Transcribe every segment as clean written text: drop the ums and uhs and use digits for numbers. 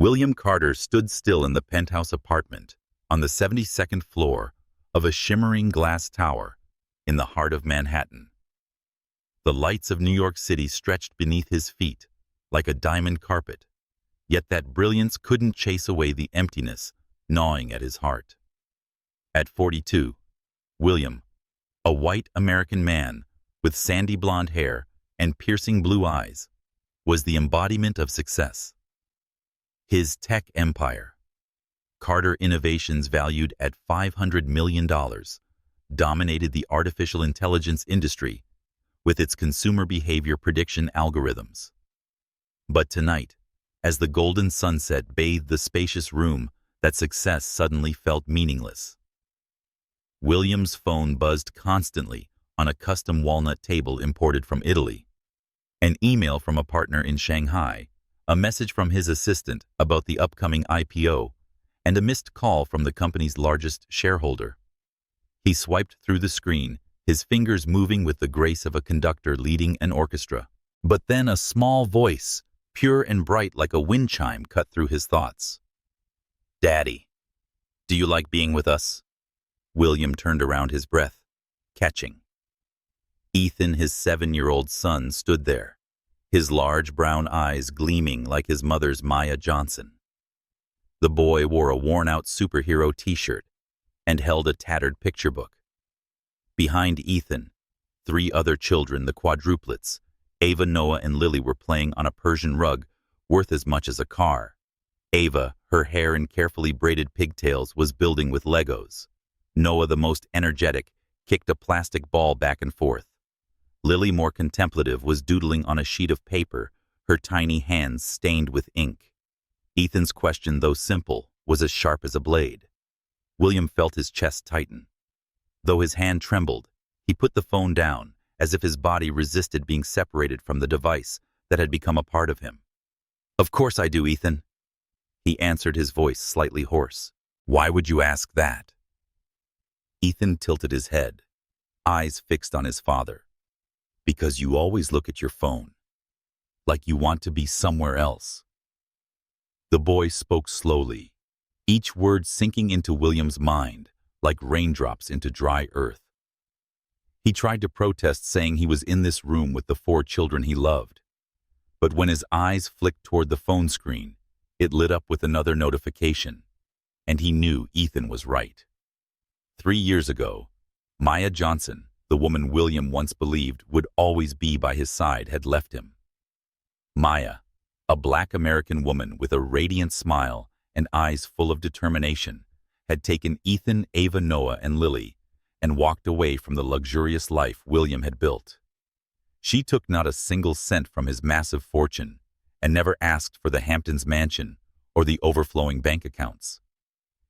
William Carter stood still in the penthouse apartment on the 72nd floor of a shimmering glass tower in the heart of Manhattan. The lights of New York City stretched beneath his feet like a diamond carpet, yet that brilliance couldn't chase away the emptiness gnawing at his heart. At 42, William, a white American man with sandy blonde hair and piercing blue eyes, was the embodiment of success. His tech empire, Carter Innovations, valued at $500 million, dominated the artificial intelligence industry with its consumer behavior prediction algorithms. But tonight, as the golden sunset bathed the spacious room, that success suddenly felt meaningless. William's phone buzzed constantly on a custom walnut table imported from Italy. An email from a partner in Shanghai, a message from his assistant about the upcoming IPO, and a missed call from the company's largest shareholder. He swiped through the screen, his fingers moving with the grace of a conductor leading an orchestra. But then a small voice, pure and bright like a wind chime, cut through his thoughts. "Daddy, do you like being with us?" William turned around, his breath catching. Ethan, his 7-year-old son, stood there, his large brown eyes gleaming like his mother's Maya Johnson. The boy wore a worn-out superhero t-shirt and held a tattered picture book. Behind Ethan, 3 other children, the Quadruplets, Ava, Noah, and Lily, were playing on a Persian rug worth as much as a car. Ava, her hair in carefully braided pigtails, was building with Legos. Noah, the most energetic, kicked a plastic ball back and forth. Lily, more contemplative, was doodling on a sheet of paper, her tiny hands stained with ink. Ethan's question, though simple, was as sharp as a blade. William felt his chest tighten. Though his hand trembled, he put the phone down, as if his body resisted being separated from the device that had become a part of him. "Of course I do, Ethan," he answered, his voice slightly hoarse. "Why would you ask that?" Ethan tilted his head, eyes fixed on his father. "Because you always look at your phone, like you want to be somewhere else." The boy spoke slowly, each word sinking into William's mind like raindrops into dry earth. He tried to protest, saying he was in this room with the 4 children he loved. But when his eyes flicked toward the phone screen, it lit up with another notification, and he knew Ethan was right. 3 years ago, Maya Johnson, the woman William once believed would always be by his side, had left him. Maya, a Black American woman with a radiant smile and eyes full of determination, had taken Ethan, Ava, Noah, and Lily and walked away from the luxurious life William had built. She took not a single cent from his massive fortune and never asked for the Hamptons mansion or the overflowing bank accounts.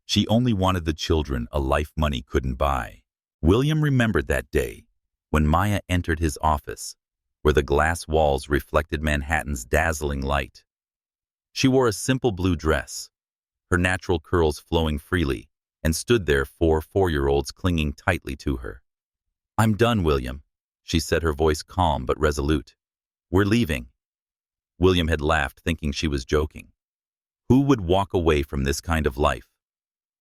She only wanted the children a life money couldn't buy. William remembered that day when Maya entered his office, where the glass walls reflected Manhattan's dazzling light. She wore a simple blue dress, her natural curls flowing freely, and stood there, 4 4-year-olds clinging tightly to her. "I'm done, William," she said, her voice calm but resolute. "We're leaving." William had laughed, thinking she was joking. Who would walk away from this kind of life?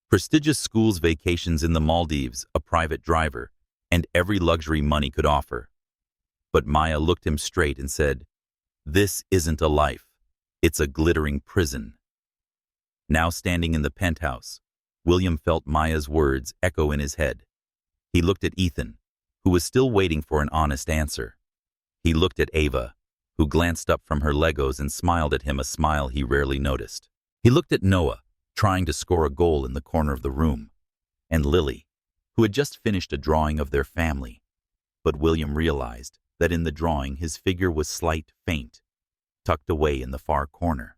Prestigious schools, vacations in the Maldives, a private driver, and every luxury money could offer. But Maya looked him straight and said, "This isn't a life. It's a glittering prison." Now standing in the penthouse, William felt Maya's words echo in his head. He looked at Ethan, who was still waiting for an honest answer. He looked at Ava, who glanced up from her Legos and smiled at him, a smile he rarely noticed. He looked at Noah, trying to score a goal in the corner of the room, and Lily, who had just finished a drawing of their family. But William realized that in the drawing his figure was slight, faint, tucked away in the far corner.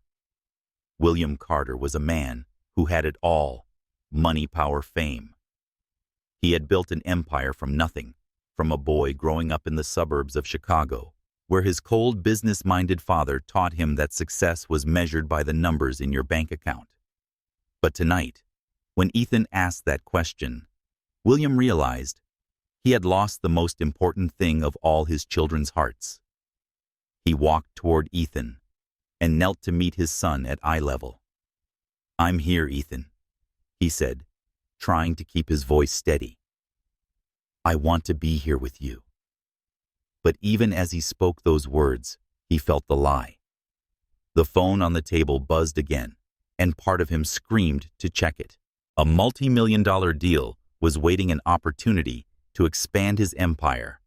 William Carter was a man who had it all: money, power, fame. He had built an empire from nothing, from a boy growing up in the suburbs of Chicago, where his cold, business-minded father taught him that success was measured by the numbers in your bank account. But tonight, when Ethan asked that question, William realized he had lost the most important thing of all his children's hearts. He walked toward Ethan and knelt to meet his son at eye level. I'm here, Ethan, he said, trying to keep his voice steady. I want to be here with you. But even as he spoke those words, he felt the lie. The phone on the table buzzed again, and part of him screamed to check it. A multi-million-dollar deal was waiting an opportunity to expand his empire,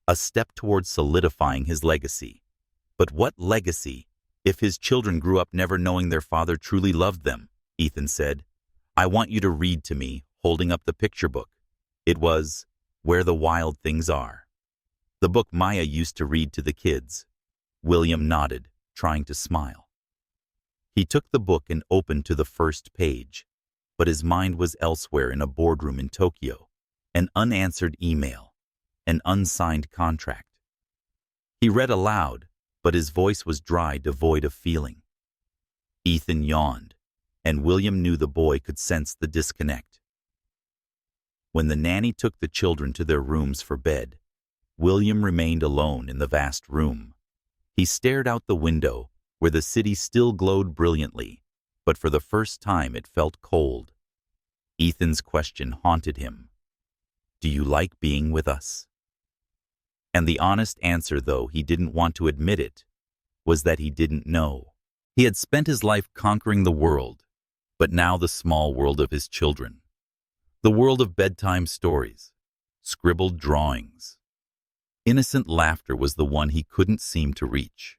a step towards solidifying his legacy. But what legacy if his children grew up never knowing their father truly loved them? Ethan said. I want you to read to me, holding up the picture book. It was Where the Wild Things Are. The book Maya used to read to the kids. William nodded, trying to smile. He took the book and opened to the first page, but his mind was elsewhere in a boardroom in Tokyo, an unanswered email, an unsigned contract. He read aloud, but his voice was dry, devoid of feeling. Ethan yawned, and William knew the boy could sense the disconnect. When the nanny took the children to their rooms for bed, William remained alone in the vast room. He stared out the window, where the city still glowed brilliantly, but for the first time it felt cold. Ethan's question haunted him. Do you like being with us? And the honest answer, though he didn't want to admit it, was that he didn't know. He had spent his life conquering the world, but now the small world of his children. The world of bedtime stories, scribbled drawings. Innocent laughter was the one he couldn't seem to reach.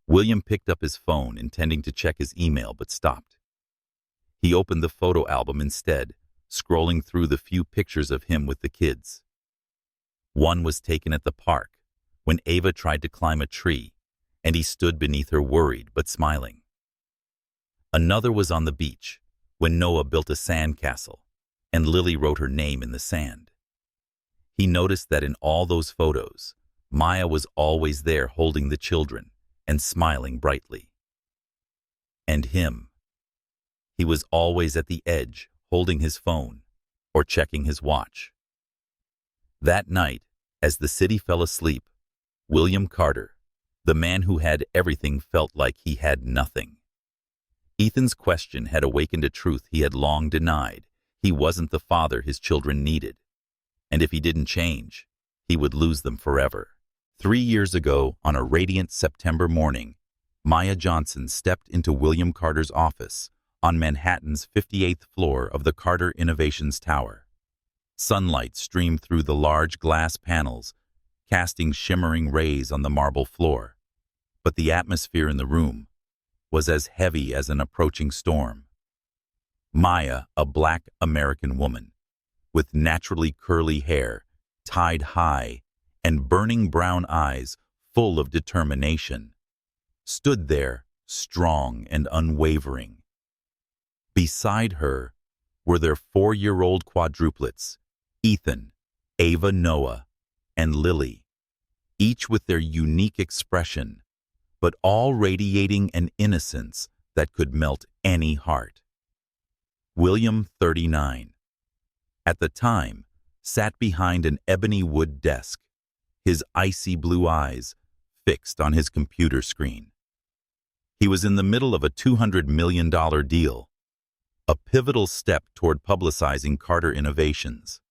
William picked up his phone, intending to check his email, but stopped. He opened the photo album instead, scrolling through the few pictures of him with the kids. One was taken at the park, when Ava tried to climb a tree, and he stood beneath her worried but smiling. Another was on the beach, when Noah built a sandcastle, and Lily wrote her name in the sand. He noticed that in all those photos, Maya was always there holding the children and smiling brightly. And him. He was always at the edge, holding his phone or checking his watch. That night, as the city fell asleep, William Carter, the man who had everything, felt like he had nothing. Ethan's question had awakened a truth he had long denied. He wasn't the father his children needed. And if he didn't change, he would lose them forever. 3 years ago, on a radiant September morning, Maya Johnson stepped into William Carter's office on Manhattan's 58th floor of the Carter Innovations Tower. Sunlight streamed through the large glass panels, casting shimmering rays on the marble floor. But the atmosphere in the room was as heavy as an approaching storm. Maya, a black American woman, with naturally curly hair, tied high, and burning brown eyes full of determination, stood there, strong and unwavering. Beside her were their 4-year-old quadruplets, Ethan, Ava, Noah, and Lily, each with their unique expression, but all radiating an innocence that could melt any heart. William, 39, at the time, sat behind an ebony wood desk, his icy blue eyes fixed on his computer screen. He was in the middle of a $200 million deal, a pivotal step toward publicizing Carter Innovations.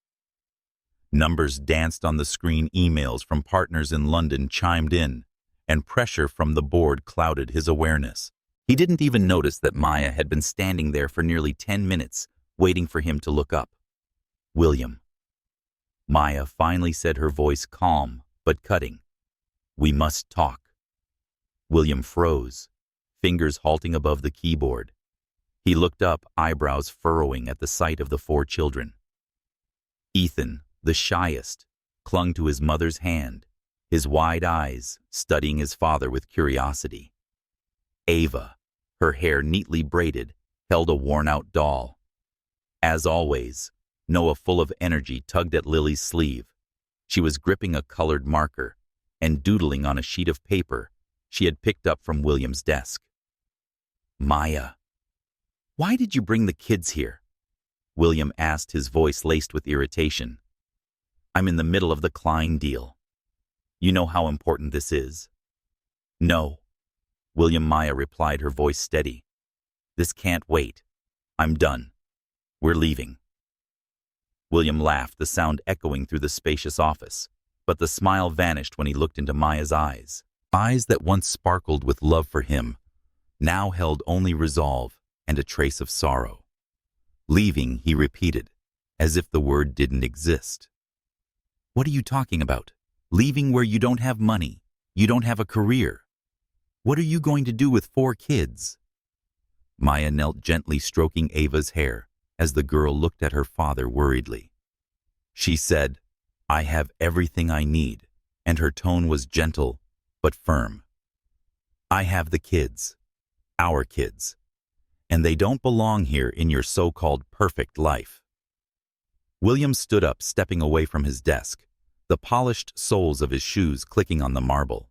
Numbers danced on the screen, emails from partners in London chimed in, and pressure from the board clouded his awareness. He didn't even notice that Maya had been standing there for nearly 10 minutes, waiting for him to look up. William. Maya finally said, her voice calm but cutting. We must talk. William froze, fingers halting above the keyboard. He looked up, eyebrows furrowing at the sight of the 4 children. Ethan, the shyest, clung to his mother's hand, his wide eyes studying his father with curiosity. Ava, her hair neatly braided, held a worn-out doll. As always, Noah, full of energy, tugged at Lily's sleeve. She was gripping a colored marker and doodling on a sheet of paper she had picked up from William's desk. Maya, why did you bring the kids here? William asked, his voice laced with irritation. I'm in the middle of the Klein deal. You know how important this is. No, William. Maya replied, her voice steady. This can't wait. I'm done. We're leaving. William laughed, the sound echoing through the spacious office, but the smile vanished when he looked into Maya's eyes. Eyes that once sparkled with love for him, now held only resolve and a trace of sorrow. Leaving, he repeated, as if the word didn't exist. What are you talking about? Leaving where you don't have money, you don't have a career. What are you going to do with 4 kids? Maya knelt gently, stroking Ava's hair as the girl looked at her father worriedly. She said, "I have everything I need," and her tone was gentle but firm. "I have the kids, our kids, and they don't belong here in your so-called perfect life." William stood up, stepping away from his desk, the polished soles of his shoes clicking on the marble.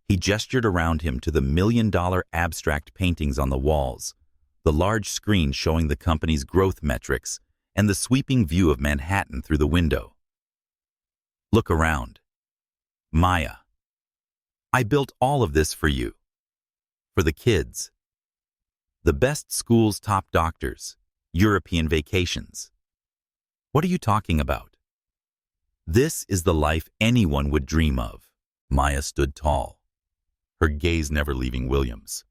He gestured around him to the million-dollar abstract paintings on the walls, the large screen showing the company's growth metrics, and the sweeping view of Manhattan through the window. "Look around. Maya, I built all of this for you. For the kids. The best schools, top doctors, European vacations. What are you talking about? This is the life anyone would dream of." Maya stood tall, her gaze never leaving William's.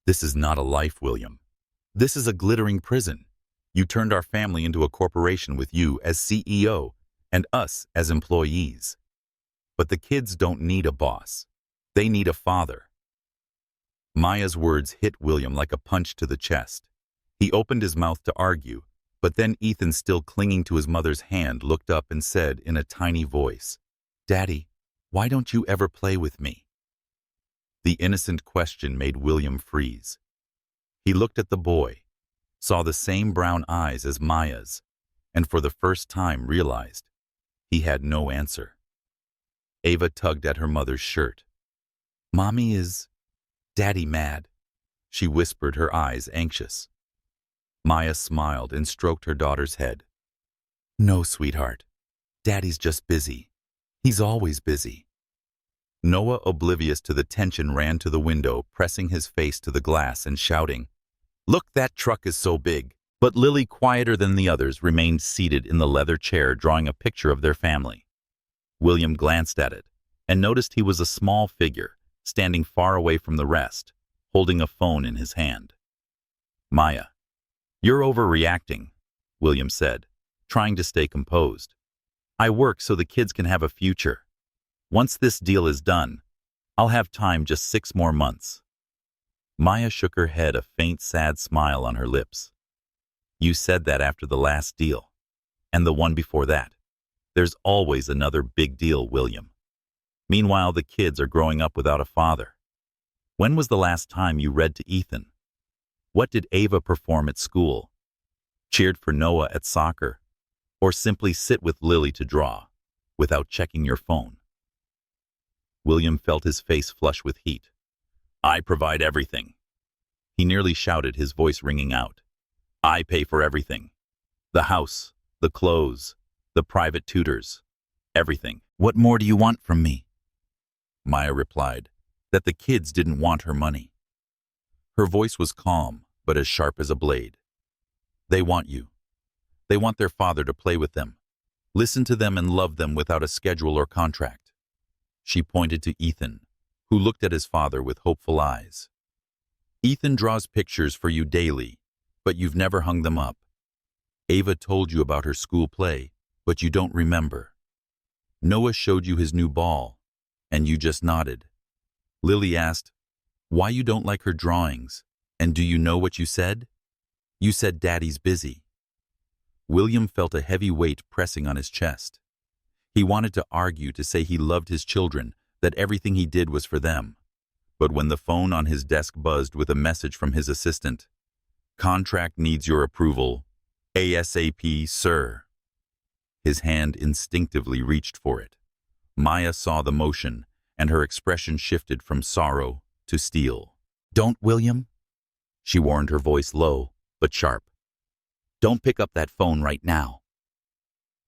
"This is not a life, William. This is a glittering prison. You turned our family into a corporation with you as CEO and us as employees. But the kids don't need a boss. They need a father." Maya's words hit William like a punch to the chest. He opened his mouth to argue, but then Ethan, still clinging to his mother's hand, looked up and said in a tiny voice, "Daddy, why don't you ever play with me?" The innocent question made William freeze. He looked at the boy, saw the same brown eyes as Maya's, and for the first time realized he had no answer. Ava tugged at her mother's shirt. "Mommy, is Daddy mad?" she whispered, her eyes anxious. Maya smiled and stroked her daughter's head. "No, sweetheart. Daddy's just busy. He's always busy." Noah, oblivious to the tension, ran to the window, pressing his face to the glass and shouting, "Look, that truck is so big." But Lily, quieter than the others, remained seated in the leather chair, drawing a picture of their family. William glanced at it and noticed he was a small figure, standing far away from the rest, holding a phone in his hand. "Maya, you're overreacting," William said, trying to stay composed. "I work so the kids can have a future. Once this deal is done, I'll have time, just 6 more months." Maya shook her head, a faint, sad smile on her lips. "You said that after the last deal, and the one before that. There's always another big deal, William. Meanwhile, the kids are growing up without a father. When was the last time you read to Ethan? What did Ava perform at school? Cheered for Noah at soccer? Or simply sit with Lily to draw, without checking your phone?" William felt his face flush with heat. "I provide everything," he nearly shouted, his voice ringing out. "I pay for everything. The house, the clothes, the private tutors, everything. What more do you want from me?" Maya replied that the kids didn't want her money. Her voice was calm, but as sharp as a blade. "They want you. They want their father to play with them, listen to them and love them without a schedule or contract." She pointed to Ethan, who looked at his father with hopeful eyes. "Ethan draws pictures for you daily, but you've never hung them up. Ava told you about her school play, but you don't remember. Noah showed you his new ball, and you just nodded. Lily asked why you don't like her drawings, and do you know what you said? You said Daddy's busy." William felt a heavy weight pressing on his chest. He wanted to argue, to say he loved his children, that everything he did was for them. But when the phone on his desk buzzed with a message from his assistant, "Contract needs your approval. ASAP, sir." His hand instinctively reached for it. Maya saw the motion, and her expression shifted from sorrow to steel. "Don't, William," she warned, her voice low but sharp. "Don't pick up that phone right now."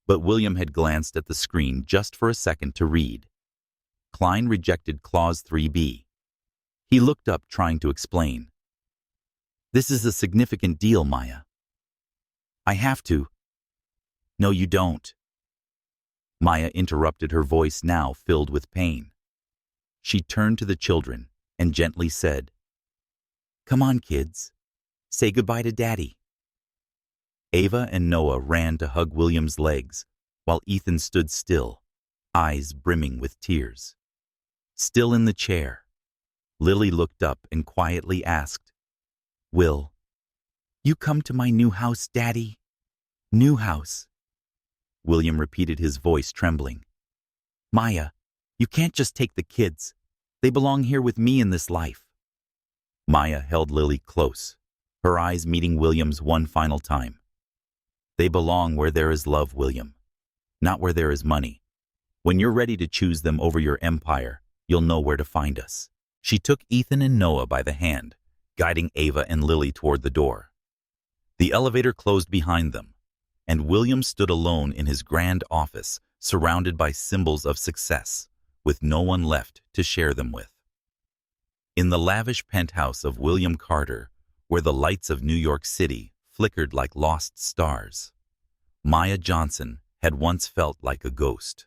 But William had glanced at the screen just for a second to read. Klein rejected Clause 3B. He looked up, trying to explain. This is a significant deal, Maya. I have to. No, you don't. Maya interrupted, her voice now filled with pain. She turned to the children and gently said, "Come on, kids. Say goodbye to Daddy." Ava and Noah ran to hug William's legs, while Ethan stood still, eyes brimming with tears. Still in the chair, Lily looked up and quietly asked, "Will, you come to my new house, Daddy? New house?" William repeated, his voice trembling. "Maya, you can't just take the kids. They belong here with me in this life." Maya held Lily close, her eyes meeting William's one final time. "They belong where there is love, William, not where there is money. When you're ready to choose them over your empire, you'll know where to find us." She took Ethan and Noah by the hand, guiding Ava and Lily toward the door. The elevator closed behind them, and William stood alone in his grand office, surrounded by symbols of success, with no one left to share them with. In the lavish penthouse of William Carter, where the lights of New York City flickered like lost stars, Maya Johnson had once felt like a ghost.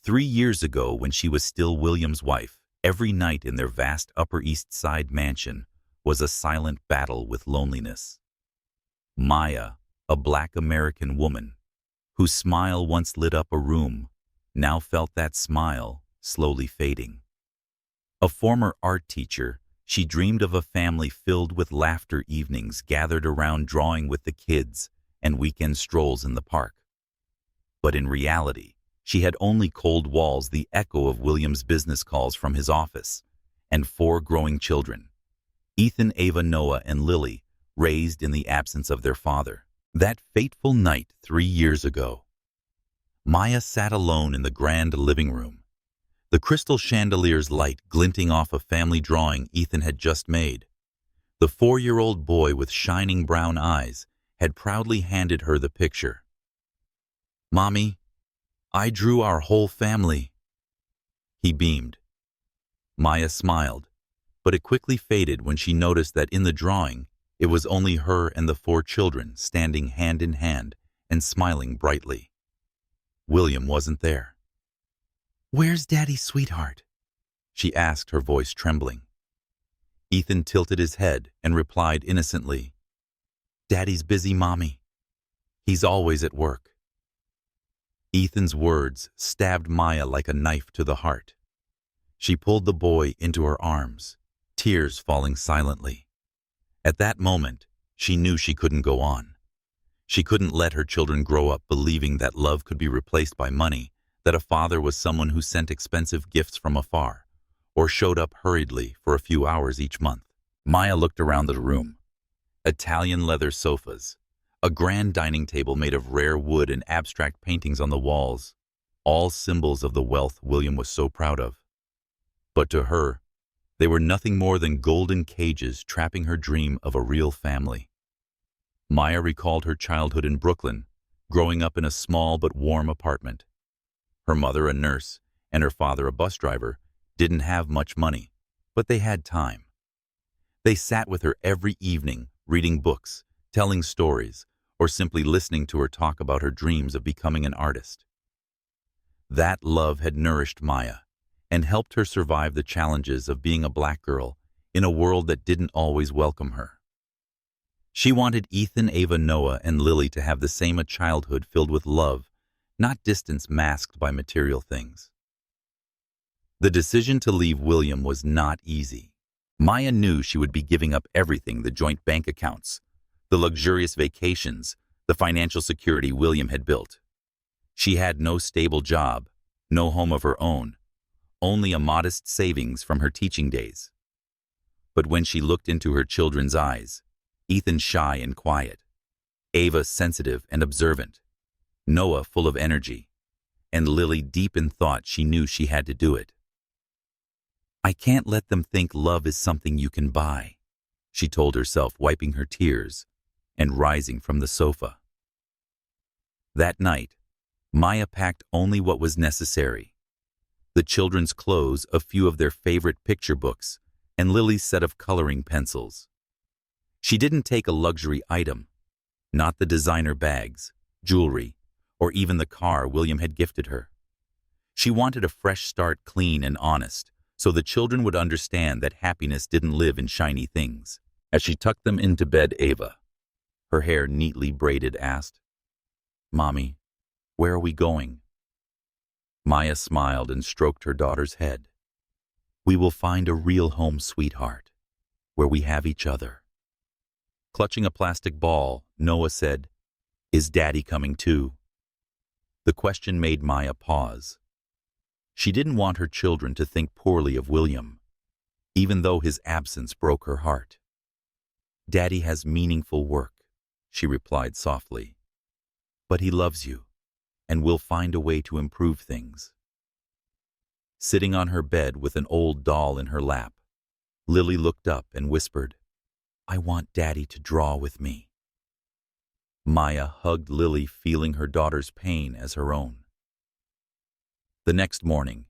3 years ago, when she was still William's wife, every night in their vast Upper East Side mansion was a silent battle with loneliness. Maya, a Black American woman, whose smile once lit up a room, now felt that smile slowly fading. A former art teacher, she dreamed of a family filled with laughter evenings gathered around drawing with the kids and weekend strolls in the park. But in reality, she had only cold walls, the echo of William's business calls from his office, and 4 growing children, Ethan, Ava, Noah, and Lily, raised in the absence of their father. That fateful night 3 years ago, Maya sat alone in the grand living room, the crystal chandelier's light glinting off a family drawing Ethan had just made. The 4-year-old boy with shining brown eyes had proudly handed her the picture. "Mommy, I drew our whole family." He beamed. Maya smiled, but it quickly faded when she noticed that in the drawing, it was only her and the 4 children standing hand in hand and smiling brightly. William wasn't there. "Where's Daddy, sweetheart?" she asked, her voice trembling. Ethan tilted his head and replied innocently, "Daddy's busy, Mommy. He's always at work." Ethan's words stabbed Maya like a knife to the heart. She pulled the boy into her arms, tears falling silently. At that moment, she knew she couldn't go on. She couldn't let her children grow up believing that love could be replaced by money, that a father was someone who sent expensive gifts from afar, or showed up hurriedly for a few hours each month. Maya looked around the room. Italian leather sofas, a grand dining table made of rare wood, and abstract paintings on the walls, all symbols of the wealth William was so proud of. But to her, they were nothing more than golden cages trapping her dream of a real family. Maya recalled her childhood in Brooklyn, growing up in a small but warm apartment. Her mother, a nurse, and her father, a bus driver, didn't have much money, but they had time. They sat with her every evening, reading books, telling stories, or simply listening to her talk about her dreams of becoming an artist. That love had nourished Maya and helped her survive the challenges of being a Black girl in a world that didn't always welcome her. She wanted Ethan, Ava, Noah, and Lily to have the same, a childhood filled with love, not distance masked by material things. The decision to leave William was not easy. Maya knew she would be giving up everything: the joint bank accounts, the luxurious vacations, the financial security William had built. She had no stable job, no home of her own, only a modest savings from her teaching days. But when she looked into her children's eyes, Ethan shy and quiet, Ava sensitive and observant, Noah full of energy, and Lily deep in thought, she knew she had to do it. "I can't let them think love is something you can buy," she told herself, wiping her tears and rising from the sofa. That night, Maya packed only what was necessary: the children's clothes, a few of their favorite picture books, and Lily's set of coloring pencils. She didn't take a luxury item, not the designer bags, jewelry, or even the car William had gifted her. She wanted a fresh start, clean and honest, so the children would understand that happiness didn't live in shiny things. As she tucked them into bed, Ava, her hair neatly braided, asked, "Mommy, where are we going?" Maya smiled and stroked her daughter's head. "We will find a real home, sweetheart, where we have each other." Clutching a plastic ball, Noah said, "Is Daddy coming too?" The question made Maya pause. She didn't want her children to think poorly of William, even though his absence broke her heart. "Daddy has meaningful work," she replied softly. "But he loves you, and we'll find a way to improve things." Sitting on her bed with an old doll in her lap, Lily looked up and whispered, "I want Daddy to draw with me." Maya hugged Lily, feeling her daughter's pain as her own. The next morning,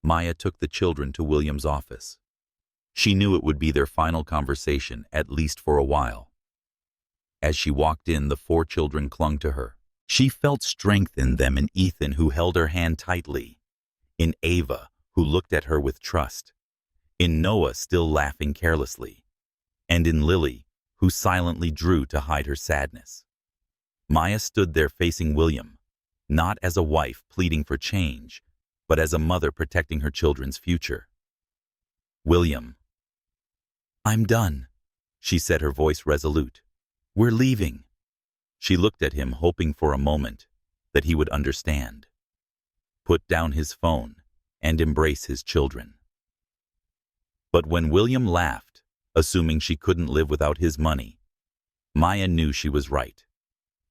Maya took the children to William's office. She knew it would be their final conversation, at least for a while. As she walked in, the 4 children clung to her. She felt strength in them, in Ethan, who held her hand tightly, in Ava, who looked at her with trust, in Noah, still laughing carelessly, and in Lily, who silently drew to hide her sadness. Maya stood there facing William, not as a wife pleading for change, but as a mother protecting her children's future. "William." "I'm done," she said, her voice resolute. "We're leaving." She looked at him, hoping for a moment that he would understand, put down his phone, and embrace his children. But when William laughed, assuming she couldn't live without his money, Maya knew she was right.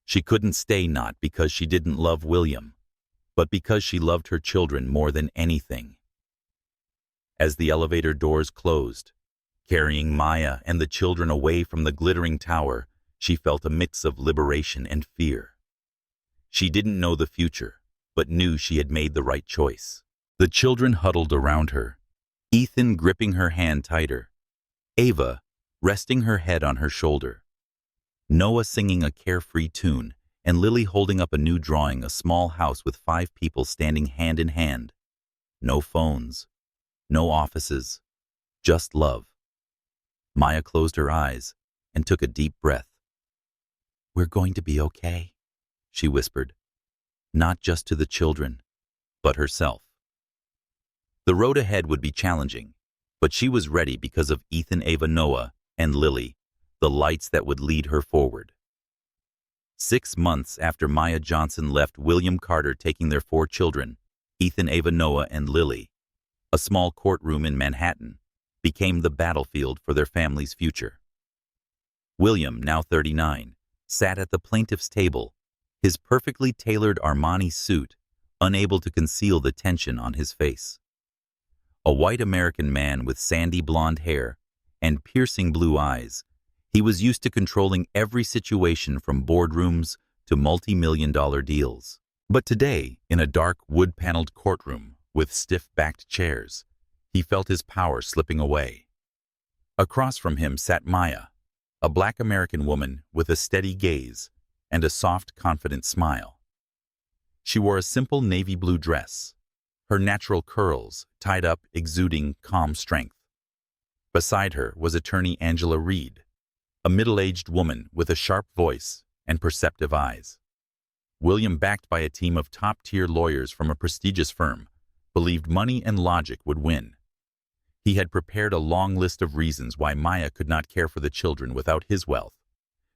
She couldn't stay, not because she didn't love William, but because she loved her children more than anything. As the elevator doors closed, carrying Maya and the children away from the glittering tower, she felt a mix of liberation and fear. She didn't know the future, but knew she had made the right choice. The children huddled around her, Ethan gripping her hand tighter, Ava resting her head on her shoulder, Noah singing a carefree tune, and Lily holding up a new drawing, a small house with 5 people standing hand in hand. No phones, no offices, just love. Maya closed her eyes and took a deep breath. "We're going to be okay," she whispered, not just to the children, but herself. The road ahead would be challenging, but she was ready because of Ethan, Ava, Noah, and Lily, the lights that would lead her forward. 6 months after Maya Johnson left William Carter taking their 4 children, Ethan, Ava, Noah, and Lily, a small courtroom in Manhattan became the battlefield for their family's future. William, now 39, sat at the plaintiff's table, his perfectly tailored Armani suit unable to conceal the tension on his face. A white American man with sandy blonde hair and piercing blue eyes, he was used to controlling every situation from boardrooms to multi-million-dollar deals. But today, in a dark wood-paneled courtroom with stiff-backed chairs, he felt his power slipping away. Across from him sat Maya, a black American woman with a steady gaze and a soft, confident smile. She wore a simple navy blue dress, her natural curls tied up, exuding calm strength. Beside her was attorney Angela Reed, a middle-aged woman with a sharp voice and perceptive eyes. William, backed by a team of top-tier lawyers from a prestigious firm, believed money and logic would win. He had prepared a long list of reasons why Maya could not care for the children without his wealth.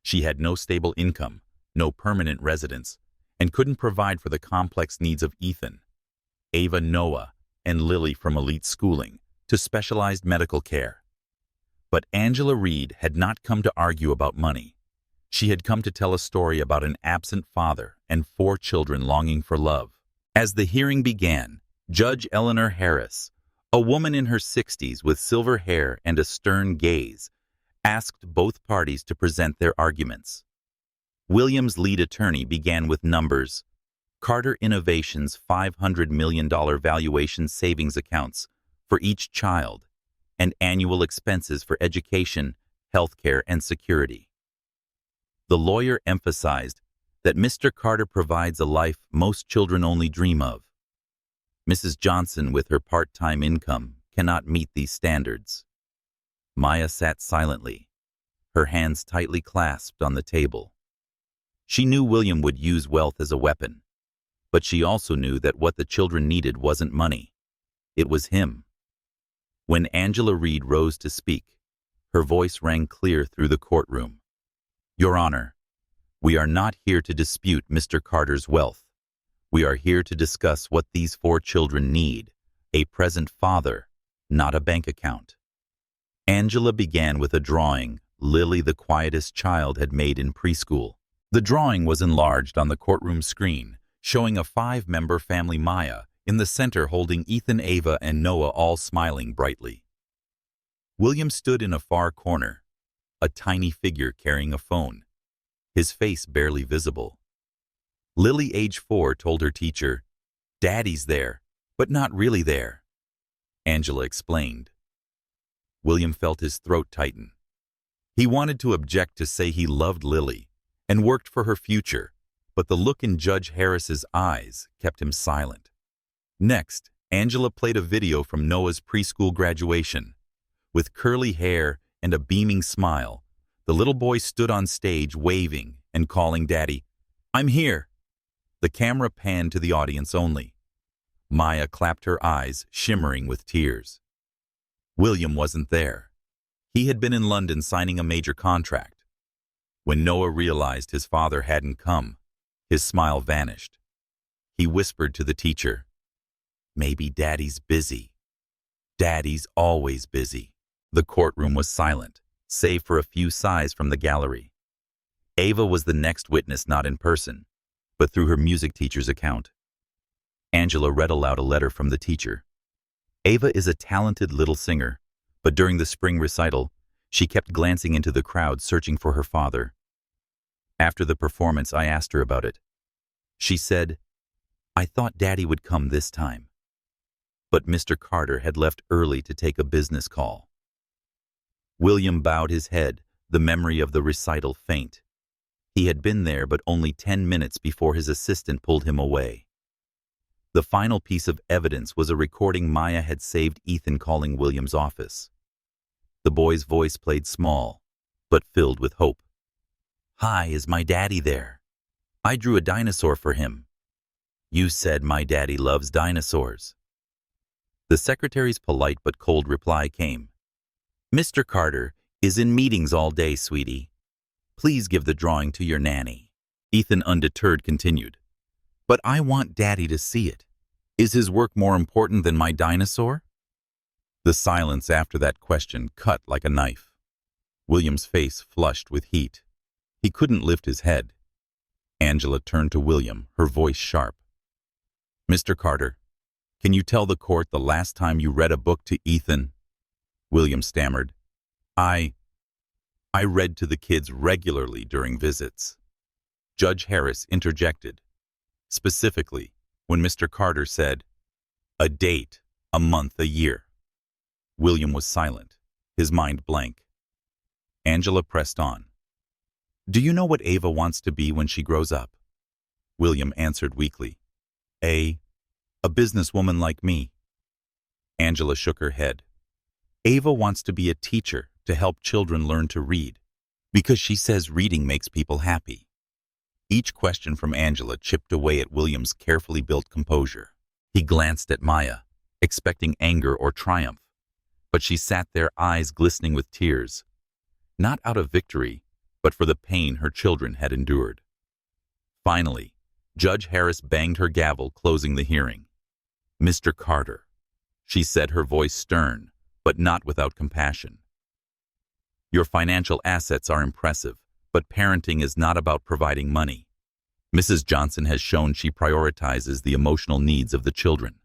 She had no stable income, no permanent residence, and couldn't provide for the complex needs of Ethan, Ava, Noah, and Lily, from elite schooling to specialized medical care. But Angela Reed had not come to argue about money. She had come to tell a story about an absent father and 4 children longing for love. As the hearing began, Judge Eleanor Harris, a woman in her 60s with silver hair and a stern gaze, asked both parties to present their arguments. William's lead attorney began with numbers: Carter Innovations' $500 million valuation savings accounts for each child, and annual expenses for education, healthcare, and security. The lawyer emphasized that Mr. Carter provides a life most children only dream of. Mrs. Johnson, with her part-time income, cannot meet these standards. Maya sat silently, her hands tightly clasped on the table. She knew William would use wealth as a weapon, but she also knew that what the children needed wasn't money. It was him. When Angela Reed rose to speak, her voice rang clear through the courtroom. "Your Honor, we are not here to dispute Mr. Carter's wealth. We are here to discuss what these 4 children need, a present father, not a bank account." Angela began with a drawing Lily, the quietest child, had made in preschool. The drawing was enlarged on the courtroom screen, showing a 5-member family, Maya in the center holding Ethan, Ava, and Noah, all smiling brightly. William stood in a far corner, a tiny figure carrying a phone, his face barely visible. Lily, age 4, told her teacher, "Daddy's there, but not really there," Angela explained. William felt his throat tighten. He wanted to object, to say he loved Lily and worked for her future, but the look in Judge Harris's eyes kept him silent. Next, Angela played a video from Noah's preschool graduation. With curly hair and a beaming smile, the little boy stood on stage waving and calling, "Daddy, I'm here." The camera panned to the audience only. Maya clapped her eyes, shimmering with tears. William wasn't there. He had been in London signing a major contract. When Noah realized his father hadn't come, his smile vanished. He whispered to the teacher, "Maybe Daddy's busy." Daddy's always busy. The courtroom was silent, save for a few sighs from the gallery. Ava was the next witness, not in person, but through her music teacher's account. Angela read aloud a letter from the teacher. Ava is a talented little singer, but during the spring recital, she kept glancing into the crowd searching for her father. After the performance, I asked her about it. She said, "I thought Daddy would come this time." But Mr. Carter had left early to take a business call. William bowed his head, the memory of the recital faint. He had been there but only 10 minutes before his assistant pulled him away. The final piece of evidence was a recording Maya had saved Ethan calling William's office. The boy's voice played small, but filled with hope. "Hi, is my daddy there? I drew a dinosaur for him. You said my daddy loves dinosaurs." The secretary's polite but cold reply came. "Mr. Carter is in meetings all day, sweetie. Please give the drawing to your nanny." Ethan, undeterred, continued, "But I want Daddy to see it. Is his work more important than my dinosaur?" The silence after that question cut like a knife. William's face flushed with heat. He couldn't lift his head. Angela turned to William, her voice sharp. "Mr. Carter, can you tell the court the last time you read a book to Ethan?" William stammered, I read to the kids regularly during visits." Judge Harris interjected, specifically when Mr. Carter said, "A date, a month, a year." William was silent, his mind blank. Angela pressed on. "Do you know what Ava wants to be when she grows up?" William answered weakly, A businesswoman like me." Angela shook her head. "Ava wants to be a teacher to help children learn to read, because she says reading makes people happy." Each question from Angela chipped away at William's carefully built composure. He glanced at Maya, expecting anger or triumph, but she sat there, eyes glistening with tears, not out of victory, but for the pain her children had endured. Finally, Judge Harris banged her gavel, closing the hearing. "Mr. Carter," she said, her voice stern, but not without compassion. "Your financial assets are impressive, but parenting is not about providing money. Mrs. Johnson has shown she prioritizes the emotional needs of the children.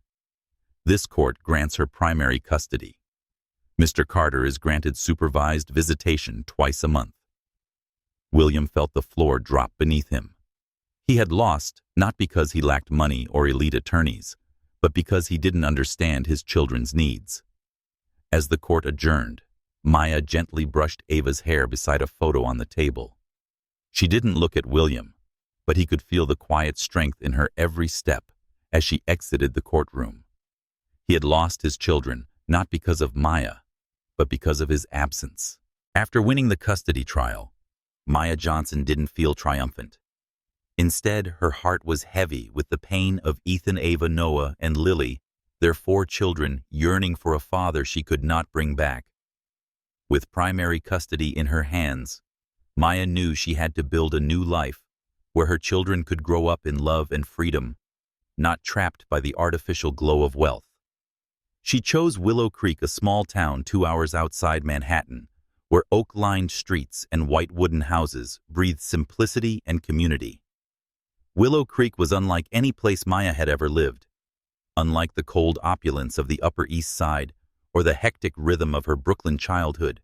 This court grants her primary custody. Mr. Carter is granted supervised visitation twice a month." William felt the floor drop beneath him. He had lost, not because he lacked money or elite attorneys, but because he didn't understand his children's needs. As the court adjourned, Maya gently brushed Ava's hair beside a photo on the table. She didn't look at William, but he could feel the quiet strength in her every step as she exited the courtroom. He had lost his children, not because of Maya, but because of his absence. After winning the custody trial, Maya Johnson didn't feel triumphant. Instead, her heart was heavy with the pain of Ethan, Ava, Noah, and Lily, their 4 children yearning for a father she could not bring back. With primary custody in her hands, Maya knew she had to build a new life where her children could grow up in love and freedom, not trapped by the artificial glow of wealth. She chose Willow Creek, a small town 2 hours outside Manhattan, where oak-lined streets and white wooden houses breathed simplicity and community. Willow Creek was unlike any place Maya had ever lived. Unlike the cold opulence of the Upper East Side or the hectic rhythm of her Brooklyn childhood,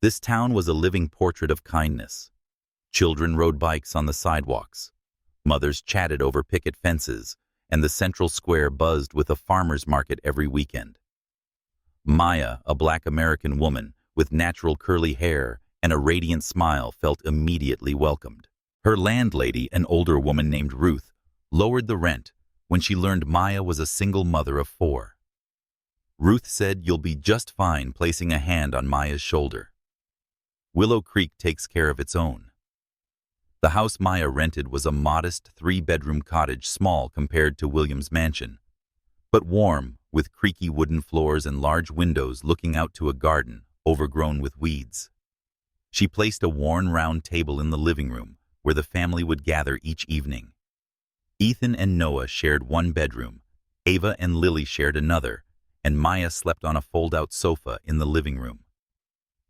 this town was a living portrait of kindness. Children rode bikes on the sidewalks. Mothers chatted over picket fences, and the central square buzzed with a farmer's market every weekend. Maya, a Black American woman with natural curly hair and a radiant smile, felt immediately welcomed. Her landlady, an older woman named Ruth, lowered the rent when she learned Maya was a single mother of 4. Ruth said, "You'll be just fine," placing a hand on Maya's shoulder. Willow Creek takes care of its own. The house Maya rented was a modest 3-bedroom cottage, small compared to William's mansion, but warm, with creaky wooden floors and large windows looking out to a garden overgrown with weeds. She placed a worn round table in the living room where the family would gather each evening. Ethan and Noah shared one bedroom, Ava and Lily shared another, and Maya slept on a fold-out sofa in the living room.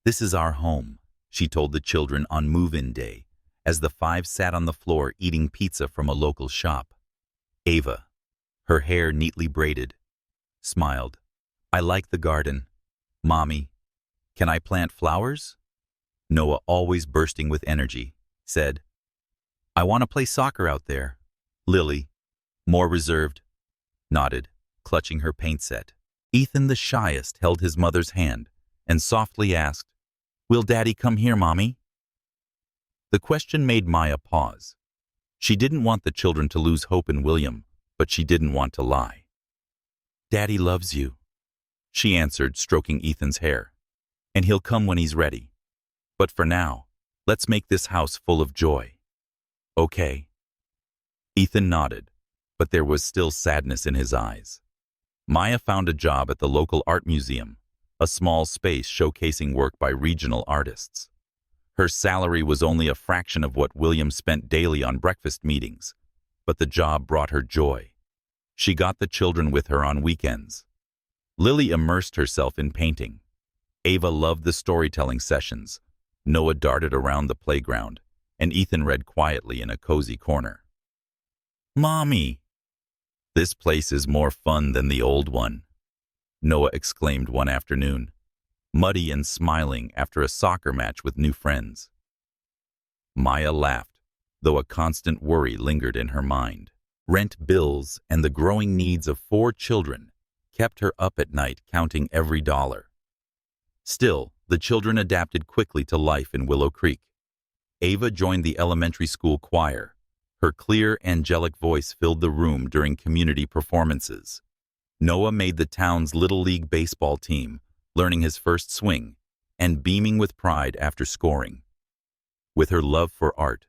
"This is our home," she told the children on move-in day, as the 5 sat on the floor eating pizza from a local shop. Ava, her hair neatly braided, smiled. "I like the garden. Mommy, can I plant flowers?" Noah, always bursting with energy, said, "I want to play soccer out there." Lily, more reserved, nodded, clutching her paint set. Ethan, the shyest, held his mother's hand and softly asked, "Will Daddy come here, Mommy?" The question made Maya pause. She didn't want the children to lose hope in William, but she didn't want to lie. "Daddy loves you," she answered, stroking Ethan's hair, "and he'll come when he's ready. But for now, let's make this house full of joy." "Okay." Ethan nodded, but there was still sadness in his eyes. Maya found a job at the local art museum, a small space showcasing work by regional artists. Her salary was only a fraction of what William spent daily on breakfast meetings, but the job brought her joy. She got the children with her on weekends. Lily immersed herself in painting. Ava loved the storytelling sessions. Noah darted around the playground, and Ethan read quietly in a cozy corner. "Mommy, this place is more fun than the old one," Noah exclaimed one afternoon, muddy and smiling after a soccer match with new friends. Maya laughed, though a constant worry lingered in her mind. Rent bills and the growing needs of 4 children kept her up at night counting every dollar. Still, the children adapted quickly to life in Willow Creek. Ava joined the elementary school choir. Her clear, angelic voice filled the room during community performances. Noah made the town's Little League baseball team, learning his first swing and beaming with pride after scoring. With her love for art,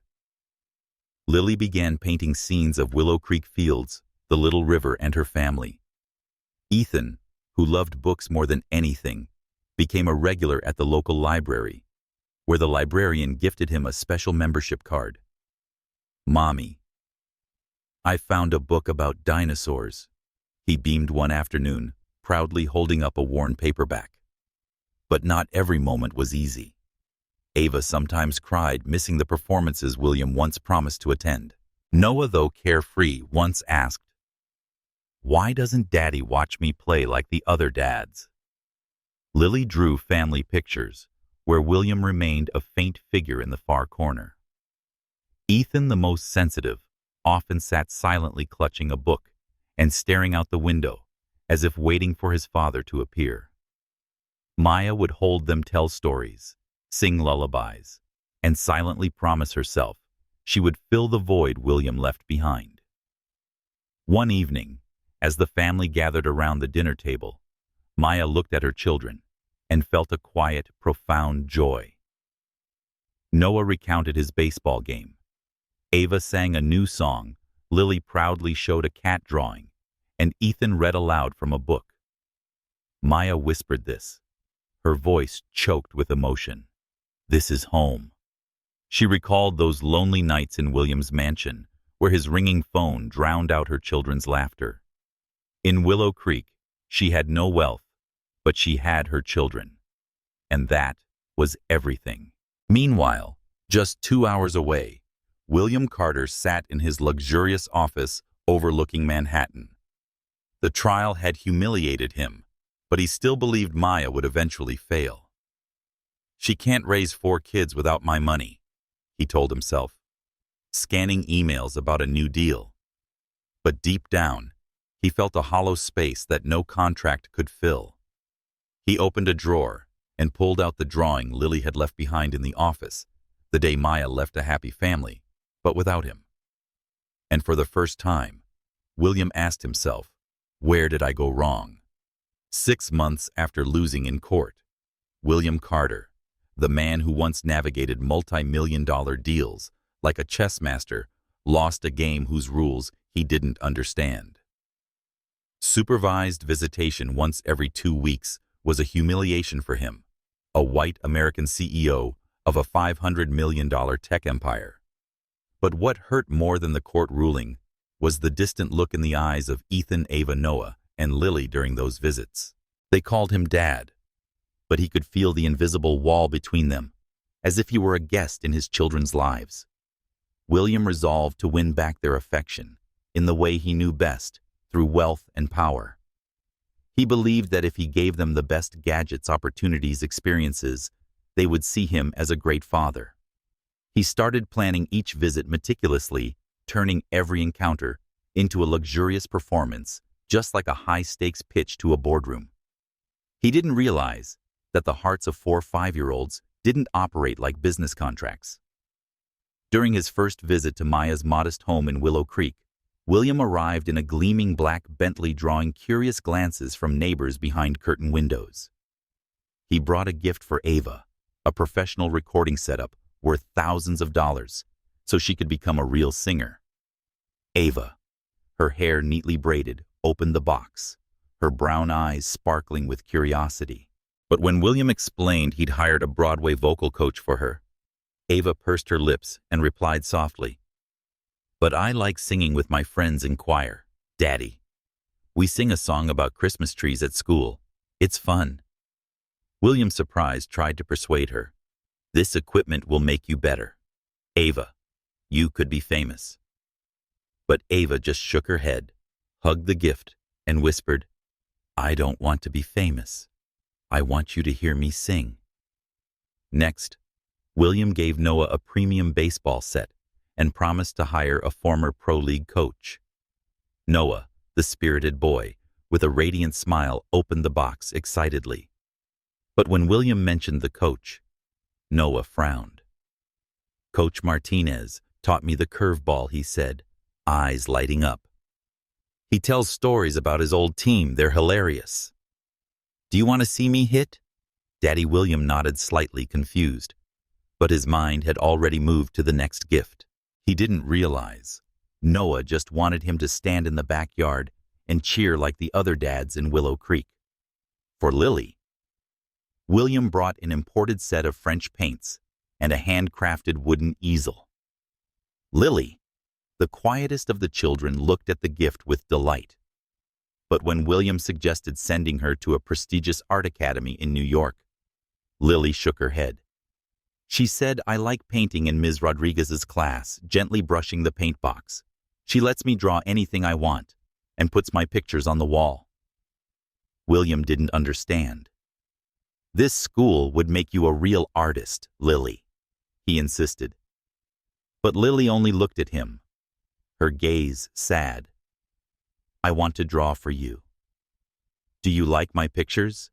Lily began painting scenes of Willow Creek fields, the little river, and her family. Ethan, who loved books more than anything, became a regular at the local library, where the librarian gifted him a special membership card. "Mommy, I found a book about dinosaurs," he beamed one afternoon, proudly holding up a worn paperback. But not every moment was easy. Ava sometimes cried, missing the performances William once promised to attend. Noah, though carefree, once asked, "Why doesn't Daddy watch me play like the other dads?" Lily drew family pictures, where William remained a faint figure in the far corner. Ethan, the most sensitive, often sat silently clutching a book and staring out the window, as if waiting for his father to appear. Maya would hold them tell stories, sing lullabies, and silently promise herself she would fill the void William left behind. One evening, as the family gathered around the dinner table, Maya looked at her children and felt a quiet, profound joy. Noah recounted his baseball game. Ava sang a new song, Lily proudly showed a cat drawing, and Ethan read aloud from a book. Maya whispered this, her voice choked with emotion. This is home. She recalled those lonely nights in William's mansion, where his ringing phone drowned out her children's laughter. In Willow Creek, she had no wealth, but she had her children. And that was everything. Meanwhile, just 2 hours away, William Carter sat in his luxurious office overlooking Manhattan. The trial had humiliated him, but he still believed Maya would eventually fail. She can't raise 4 kids without my money, he told himself, scanning emails about a new deal. But deep down, he felt a hollow space that no contract could fill. He opened a drawer and pulled out the drawing Lily had left behind in the office the day Maya left a happy family, but without him. And for the first time, William asked himself, where did I go wrong? 6 months after losing in court, William Carter, the man who once navigated multi-million-dollar deals like a chess master, lost a game whose rules he didn't understand. Supervised visitation once every 2 weeks was a humiliation for him, a white American CEO of a $500 million tech empire. But what hurt more than the court ruling was the distant look in the eyes of Ethan, Ava, Noah, and Lily during those visits. They called him Dad, but he could feel the invisible wall between them, as if he were a guest in his children's lives. William resolved to win back their affection in the way he knew best, through wealth and power. He believed that if he gave them the best gadgets, opportunities, experiences, they would see him as a great father. He started planning each visit meticulously, turning every encounter into a luxurious performance, just like a high-stakes pitch to a boardroom. He didn't realize that the hearts of 4 5-year-olds didn't operate like business contracts. During his first visit to Maya's modest home in Willow Creek, William arrived in a gleaming black Bentley, drawing curious glances from neighbors behind curtain windows. He brought a gift for Ava, a professional recording setup worth thousands of dollars, so she could become a real singer. Ava, her hair neatly braided, opened the box, her brown eyes sparkling with curiosity. But when William explained he'd hired a Broadway vocal coach for her, Ava pursed her lips and replied softly, "But I like singing with my friends in choir, Daddy. We sing a song about Christmas trees at school. It's fun." William, surprised, tried to persuade her. "This equipment will make you better. Ava, you could be famous." But Ava just shook her head, hugged the gift, and whispered, "I don't want to be famous. I want you to hear me sing." Next, William gave Noah a premium baseball set and promised to hire a former pro league coach. Noah, the spirited boy, with a radiant smile, opened the box excitedly. But when William mentioned the coach, Noah frowned. "Coach Martinez taught me the curveball," he said, eyes lighting up. "He tells stories about his old team. They're hilarious." "Do you want to see me hit?" Daddy William nodded, slightly confused, but his mind had already moved to the next gift. He didn't realize Noah just wanted him to stand in the backyard and cheer like the other dads in Willow Creek. For Lily, William brought an imported set of French paints and a handcrafted wooden easel. Lily, the quietest of the children, looked at the gift with delight. But when William suggested sending her to a prestigious art academy in New York, Lily shook her head. She said, "I like painting in Ms. Rodriguez's class," gently brushing the paint box. "She lets me draw anything I want and puts my pictures on the wall." William didn't understand. "This school would make you a real artist, Lily," he insisted. But Lily only looked at him, her gaze sad. "I want to draw for you. Do you like my pictures?"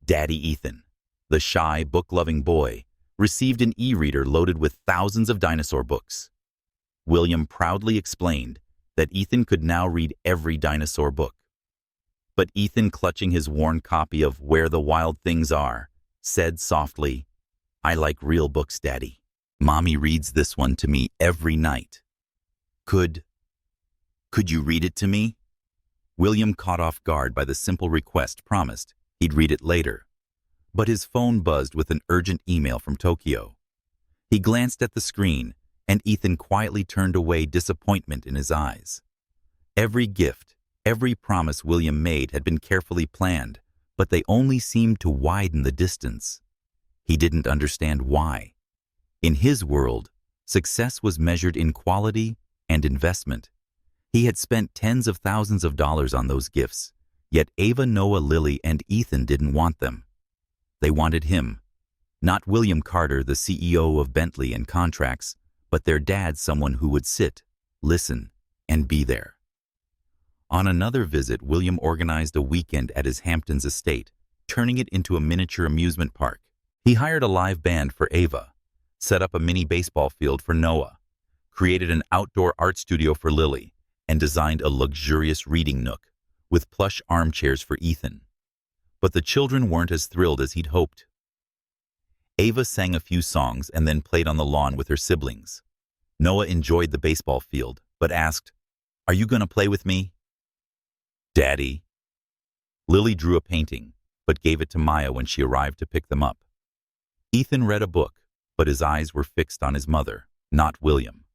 Daddy Ethan, the shy, book-loving boy, received an e-reader loaded with thousands of dinosaur books. William proudly explained that Ethan could now read every dinosaur book. But Ethan, clutching his worn copy of Where the Wild Things Are, said softly, "I like real books, Daddy. Mommy reads this one to me every night. Could you read it to me?" William, caught off guard by the simple request, promised he'd read it later. But his phone buzzed with an urgent email from Tokyo. He glanced at the screen, and Ethan quietly turned away, disappointment in his eyes. Every gift, every promise William made had been carefully planned, but they only seemed to widen the distance. He didn't understand why. In his world, success was measured in quality and investment. He had spent tens of thousands of dollars on those gifts, yet Ava, Noah, Lily, and Ethan didn't want them. They wanted him. Not William Carter, the CEO of Bentley and Contracts, but their dad, someone who would sit, listen, and be there. On another visit, William organized a weekend at his Hamptons estate, turning it into a miniature amusement park. He hired a live band for Ava, set up a mini baseball field for Noah, created an outdoor art studio for Lily, and designed a luxurious reading nook with plush armchairs for Ethan. But the children weren't as thrilled as he'd hoped. Ava sang a few songs and then played on the lawn with her siblings. Noah enjoyed the baseball field, but asked, "Are you going to play with me?" "Daddy." Lily drew a painting, but gave it to Maya when she arrived to pick them up. Ethan read a book, but his eyes were fixed on his mother, not William.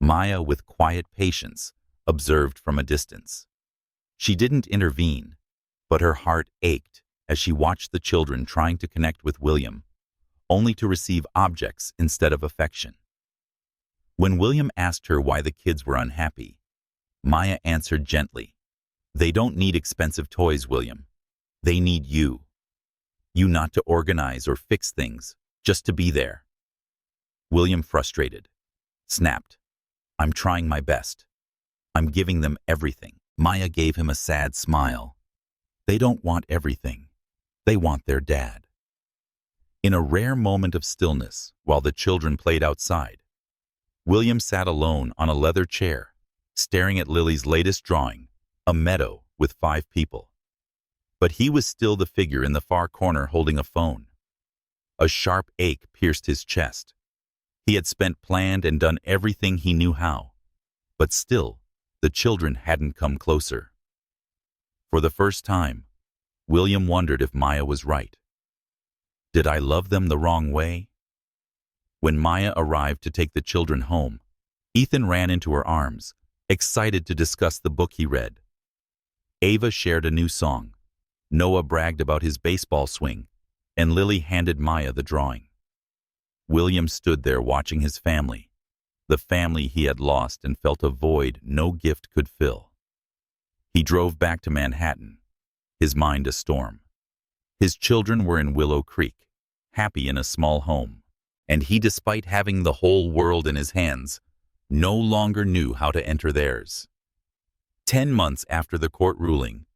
Maya, with quiet patience, observed from a distance. She didn't intervene, but her heart ached as she watched the children trying to connect with William, only to receive objects instead of affection. When William asked her why the kids were unhappy, Maya answered gently, "They don't need expensive toys, William. They need you. You not to organize or fix things, just to be there." William, frustrated, snapped, "I'm trying my best. I'm giving them everything." Maya gave him a sad smile. "They don't want everything. They want their dad." In a rare moment of stillness, while the children played outside, William sat alone on a leather chair, staring at Lily's latest drawing, a meadow with 5 people. But he was still the figure in the far corner holding a phone. A sharp ache pierced his chest. He had planned and done everything he knew how, but still, the children hadn't come closer. For the first time, William wondered if Maya was right. Did I love them the wrong way? When Maya arrived to take the children home, Ethan ran into her arms, excited to discuss the book he read. Ava shared a new song. Noah bragged about his baseball swing, and Lily handed Maya the drawing. William stood there watching his family, the family he had lost, and felt a void no gift could fill. He drove back to Manhattan, his mind a storm. His children were in Willow Creek, happy in a small home, and he, despite having the whole world in his hands, no longer knew how to enter theirs. 10 months after the court ruling,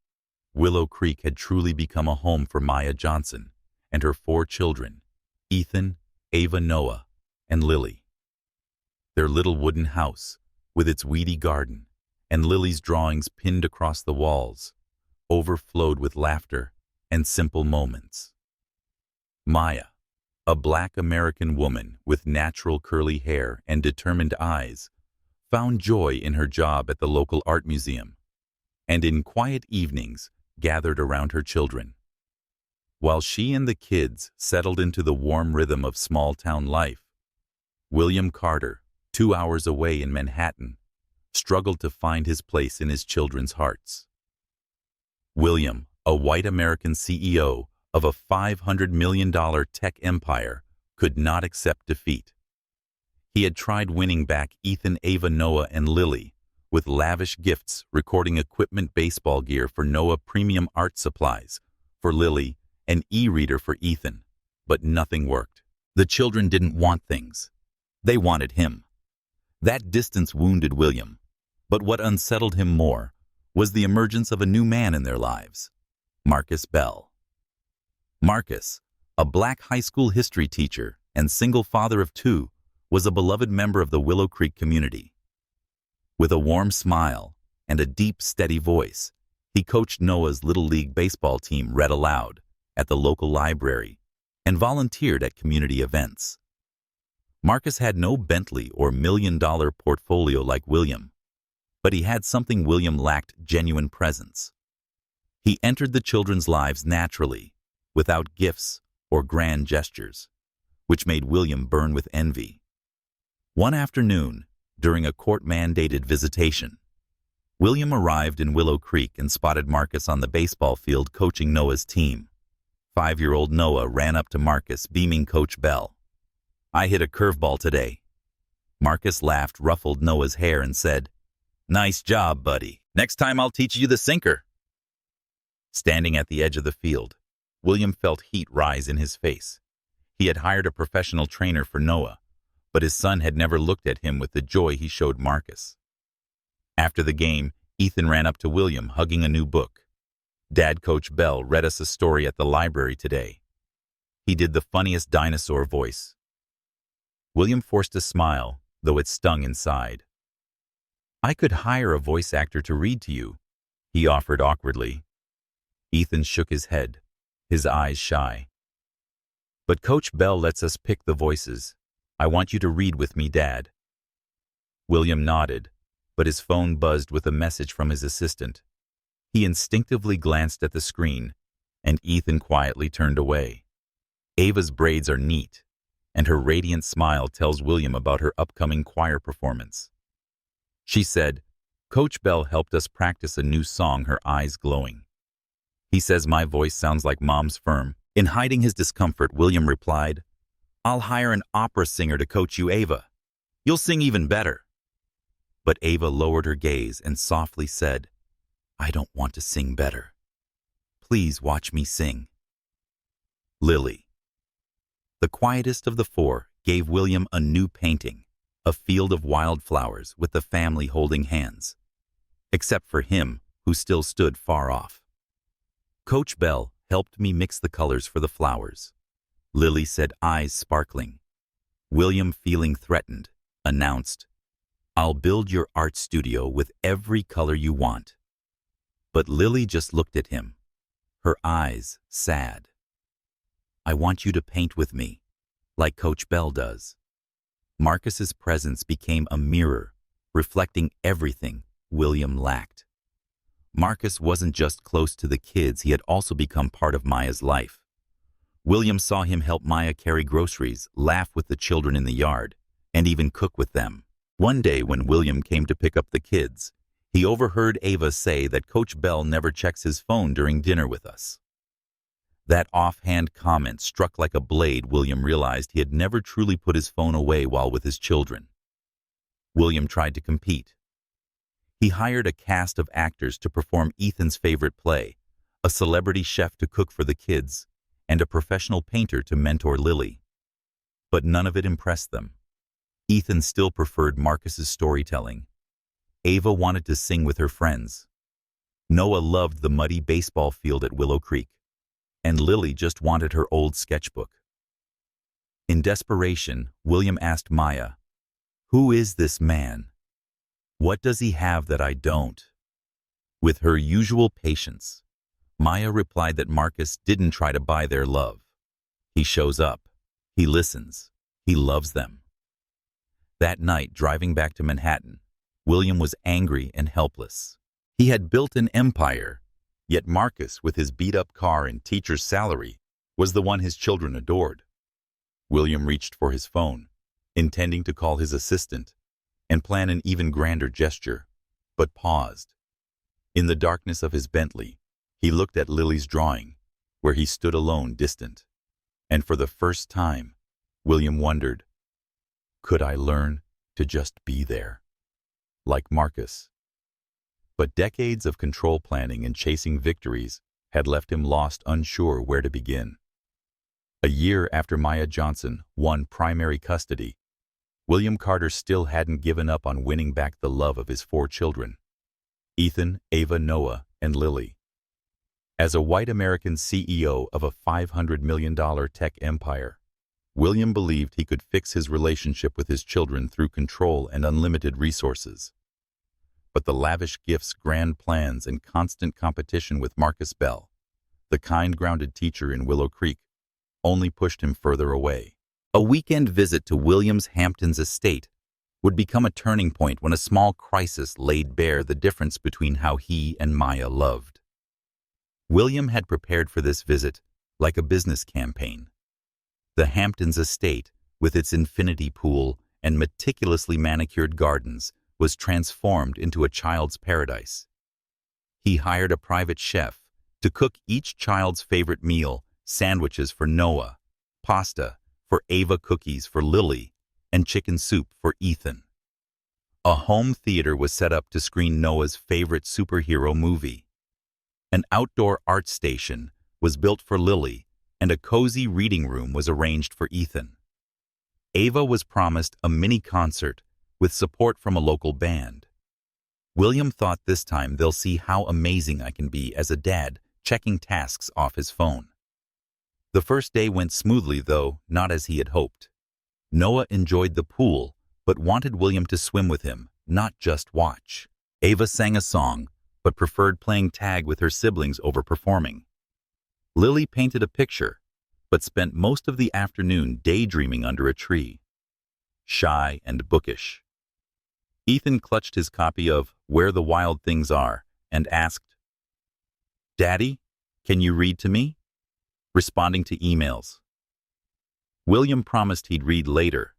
Willow Creek had truly become a home for Maya Johnson and her 4 children, Ethan, Ava, Noah, and Lily. Their little wooden house, with its weedy garden and Lily's drawings pinned across the walls, overflowed with laughter and simple moments. Maya, a Black American woman with natural curly hair and determined eyes, found joy in her job at the local art museum, and in quiet evenings gathered around her children. While she and the kids settled into the warm rhythm of small-town life, William Carter, 2 hours away in Manhattan, struggled to find his place in his children's hearts. William, a white American CEO of a $500 million tech empire, could not accept defeat. He had tried winning back Ethan, Ava, Noah, and Lily with lavish gifts, recording equipment, baseball gear for Noah, premium art supplies for Lily, an e-reader for Ethan, but nothing worked. The children didn't want things. They wanted him. That distance wounded William, but what unsettled him more was the emergence of a new man in their lives, Marcus Bell. Marcus, a black high school history teacher and single father of two, was a beloved member of the Willow Creek community. With a warm smile and a deep, steady voice, he coached Noah's Little League baseball team read aloud at the local library and volunteered at community events. Marcus had no Bentley or million-dollar portfolio like William, but he had something William lacked: genuine presence. He entered the children's lives naturally, without gifts or grand gestures, which made William burn with envy. One afternoon, during a court-mandated visitation, William arrived in Willow Creek and spotted Marcus on the baseball field coaching Noah's team. 5-year-old Noah ran up to Marcus, beaming Coach Bell. "I hit a curveball today." Marcus laughed, ruffled Noah's hair, and said, "Nice job, buddy. Next time I'll teach you the sinker." Standing at the edge of the field, William felt heat rise in his face. He had hired a professional trainer for Noah, but his son had never looked at him with the joy he showed Marcus. After the game, Ethan ran up to William, hugging a new book. "Dad, Coach Bell read us a story at the library today." He did the funniest dinosaur voice. William forced a smile, though it stung inside. "I could hire a voice actor to read to you," he offered awkwardly. Ethan shook his head, his eyes shy. "But Coach Bell lets us pick the voices. I want you to read with me, Dad." William nodded, but his phone buzzed with a message from his assistant. He instinctively glanced at the screen, and Ethan quietly turned away. Ava's braids are neat, and her radiant smile tells William about her upcoming choir performance. She said, "Coach Bell helped us practice a new song," her eyes glowing. "He says my voice sounds like Mom's firm." In hiding his discomfort, William replied, "I'll hire an opera singer to coach you, Ava. You'll sing even better." But Ava lowered her gaze and softly said, "I don't want to sing better. Please watch me sing." Lily. The quietest of the four gave William a new painting, a field of wildflowers with the family holding hands, except for him, who still stood far off. Coach Bell helped me mix the colors for the flowers, Lily said, eyes sparkling. William, feeling threatened, announced, "I'll build your art studio with every color you want." But Lily just looked at him, her eyes sad. "I want you to paint with me, like Coach Bell does." Marcus's presence became a mirror, reflecting everything William lacked. Marcus wasn't just close to the kids, he had also become part of Maya's life. William saw him help Maya carry groceries, laugh with the children in the yard, and even cook with them. One day when William came to pick up the kids, he overheard Ava say that Coach Bell never checks his phone during dinner with us. That offhand comment struck like a blade. William realized he had never truly put his phone away while with his children. William tried to compete. He hired a cast of actors to perform Ethan's favorite play, a celebrity chef to cook for the kids, and a professional painter to mentor Lily. But none of it impressed them. Ethan still preferred Marcus's storytelling. Ava wanted to sing with her friends. Noah loved the muddy baseball field at Willow Creek, and Lily just wanted her old sketchbook. In desperation, William asked Maya, "Who is this man? What does he have that I don't?" With her usual patience, Maya replied that Marcus didn't try to buy their love. He shows up, he listens, he loves them. That night, driving back to Manhattan, William was angry and helpless. He had built an empire, yet Marcus, with his beat-up car and teacher's salary, was the one his children adored. William reached for his phone, intending to call his assistant and plan an even grander gesture, but paused. In the darkness of his Bentley, he looked at Lily's drawing, where he stood alone, distant. And for the first time, William wondered, could I learn to just be there, like Marcus? But decades of control planning and chasing victories had left him lost, unsure where to begin. A year after Maya Johnson won primary custody, William Carter still hadn't given up on winning back the love of his 4 children, Ethan, Ava, Noah, and Lily. As a white American CEO of a $500 million tech empire, William believed he could fix his relationship with his children through control and unlimited resources. But the lavish gifts, grand plans, and constant competition with Marcus Bell, the kind, grounded teacher in Willow Creek, only pushed him further away. A weekend visit to William's Hamptons estate would become a turning point when a small crisis laid bare the difference between how he and Maya loved. William had prepared for this visit like a business campaign. The Hamptons estate, with its infinity pool and meticulously manicured gardens, was transformed into a child's paradise. He hired a private chef to cook each child's favorite meal, sandwiches for Noah, pasta for Ava, cookies for Lily, and chicken soup for Ethan. A home theater was set up to screen Noah's favorite superhero movie. An outdoor art station was built for Lily, and a cozy reading room was arranged for Ethan. Ava was promised a mini concert with support from a local band. William thought this time they'll see how amazing I can be as a dad, checking tasks off his phone. The first day went smoothly, though not as he had hoped. Noah enjoyed the pool, but wanted William to swim with him, not just watch. Ava sang a song, but preferred playing tag with her siblings over performing. Lily painted a picture, but spent most of the afternoon daydreaming under a tree. Shy and bookish, Ethan clutched his copy of Where the Wild Things Are and asked, "Daddy, can you read to me?" responding to emails. William promised he'd read later,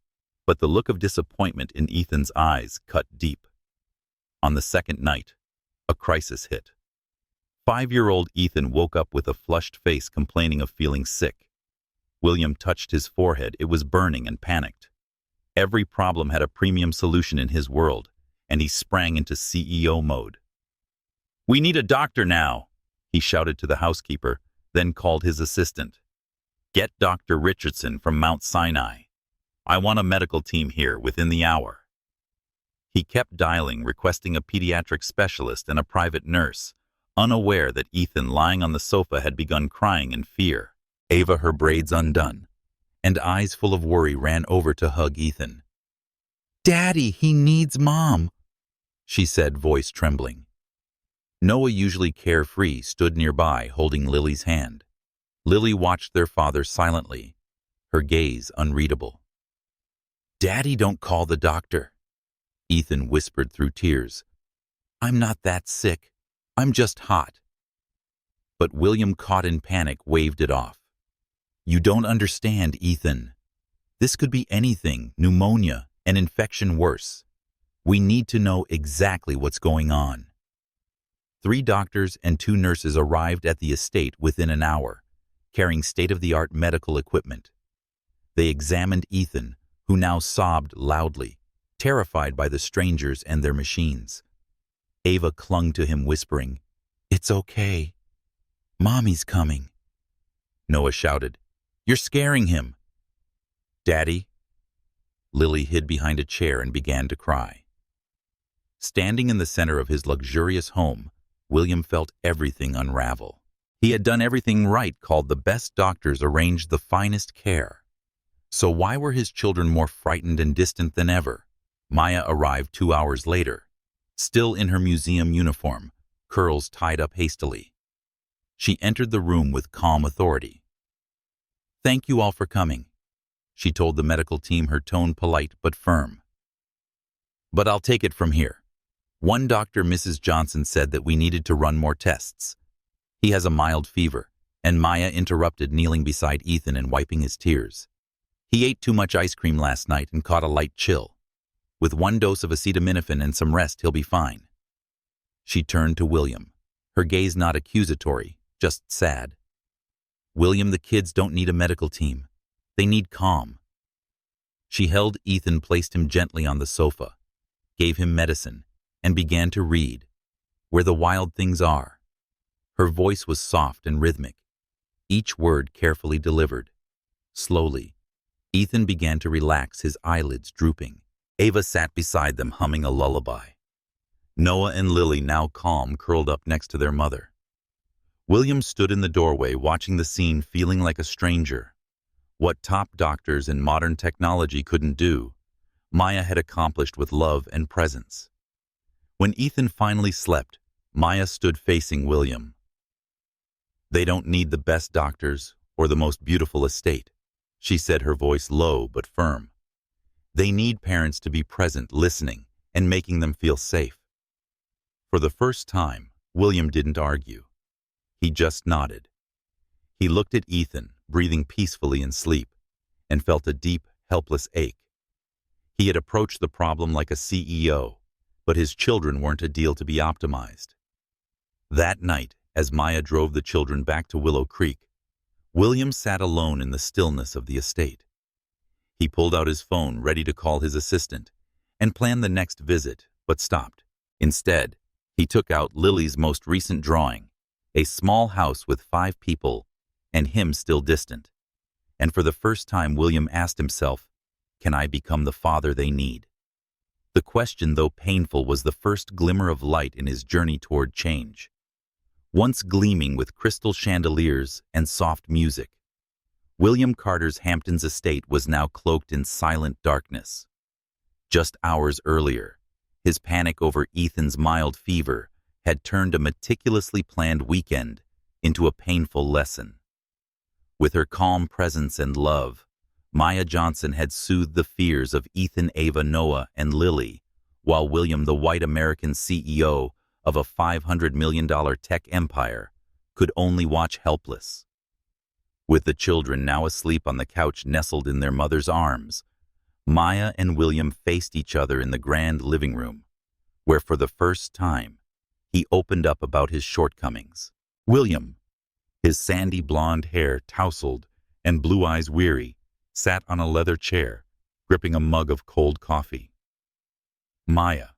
but the look of disappointment in Ethan's eyes cut deep. On the second night, a crisis hit. 5-year-old Ethan woke up with a flushed face, complaining of feeling sick. William touched his forehead. It was burning, and panicked. Every problem had a premium solution in his world, and he sprang into CEO mode. "We need a doctor now," he shouted to the housekeeper, then called his assistant. "Get Dr. Richardson from Mount Sinai. I want a medical team here within the hour." He kept dialing, requesting a pediatric specialist and a private nurse, unaware that Ethan, lying on the sofa, had begun crying in fear. Ava, her braids undone and eyes full of worry, ran over to hug Ethan. "Daddy, he needs Mom," she said, voice trembling. Noah, usually carefree, stood nearby, holding Lily's hand. Lily watched their father silently, her gaze unreadable. "Daddy, don't call the doctor," Ethan whispered through tears. "I'm not that sick. I'm just hot." But William, caught in panic, waved it off. "You don't understand, Ethan. This could be anything, pneumonia, an infection worse. We need to know exactly what's going on." 3 doctors and 2 nurses arrived at the estate within an hour, carrying state-of-the-art medical equipment. They examined Ethan, who now sobbed loudly, terrified by the strangers and their machines. Ava clung to him, whispering, "It's okay. Mommy's coming." Noah shouted, "You're scaring him." "Daddy?" Lily hid behind a chair and began to cry. Standing in the center of his luxurious home, William felt everything unravel. He had done everything right, called the best doctors, arranged the finest care. So why were his children more frightened and distant than ever? Maya arrived 2 hours later, still in her museum uniform, curls tied up hastily. She entered the room with calm authority. "Thank you all for coming," she told the medical team, her tone polite but firm. "But I'll take it from here. One doctor, Mrs. Johnson, said that we needed to run more tests. He has a mild fever," and Maya interrupted, kneeling beside Ethan and wiping his tears. "He ate too much ice cream last night and caught a light chill. With 1 dose of acetaminophen and some rest, he'll be fine." She turned to William, her gaze not accusatory, just sad. "William, the kids don't need a medical team. They need calm." She held Ethan, placed him gently on the sofa, gave him medicine, and began to read Where the Wild Things Are. Her voice was soft and rhythmic, each word carefully delivered. Slowly, Ethan began to relax, his eyelids drooping. Ava sat beside them, humming a lullaby. Noah and Lily, now calm, curled up next to their mother. William stood in the doorway watching the scene, feeling like a stranger. What top doctors and modern technology couldn't do, Maya had accomplished with love and presence. When Ethan finally slept, Maya stood facing William. "They don't need the best doctors or the most beautiful estate," she said, her voice low but firm. "They need parents to be present, listening, and making them feel safe." For the first time, William didn't argue. He just nodded. He looked at Ethan, breathing peacefully in sleep, and felt a deep, helpless ache. He had approached the problem like a CEO, but his children weren't a deal to be optimized. That night, as Maya drove the children back to Willow Creek, William sat alone in the stillness of the estate. He pulled out his phone, ready to call his assistant, and plan the next visit, but stopped. Instead, he took out Lily's most recent drawing, a small house with 5 people, and him still distant. And for the first time, William asked himself, can I become the father they need? The question, though painful, was the first glimmer of light in his journey toward change. Once gleaming with crystal chandeliers and soft music, William Carter's Hamptons estate was now cloaked in silent darkness. Just hours earlier, his panic over Ethan's mild fever had turned a meticulously planned weekend into a painful lesson. With her calm presence and love, Maya Johnson had soothed the fears of Ethan, Ava, Noah, and Lily, while William, the white American CEO of a $500 million tech empire, could only watch helpless. With the children now asleep on the couch nestled in their mother's arms, Maya and William faced each other in the grand living room, where for the first time, he opened up about his shortcomings. William, his sandy blonde hair tousled and blue eyes weary, sat on a leather chair, gripping a mug of cold coffee. Maya,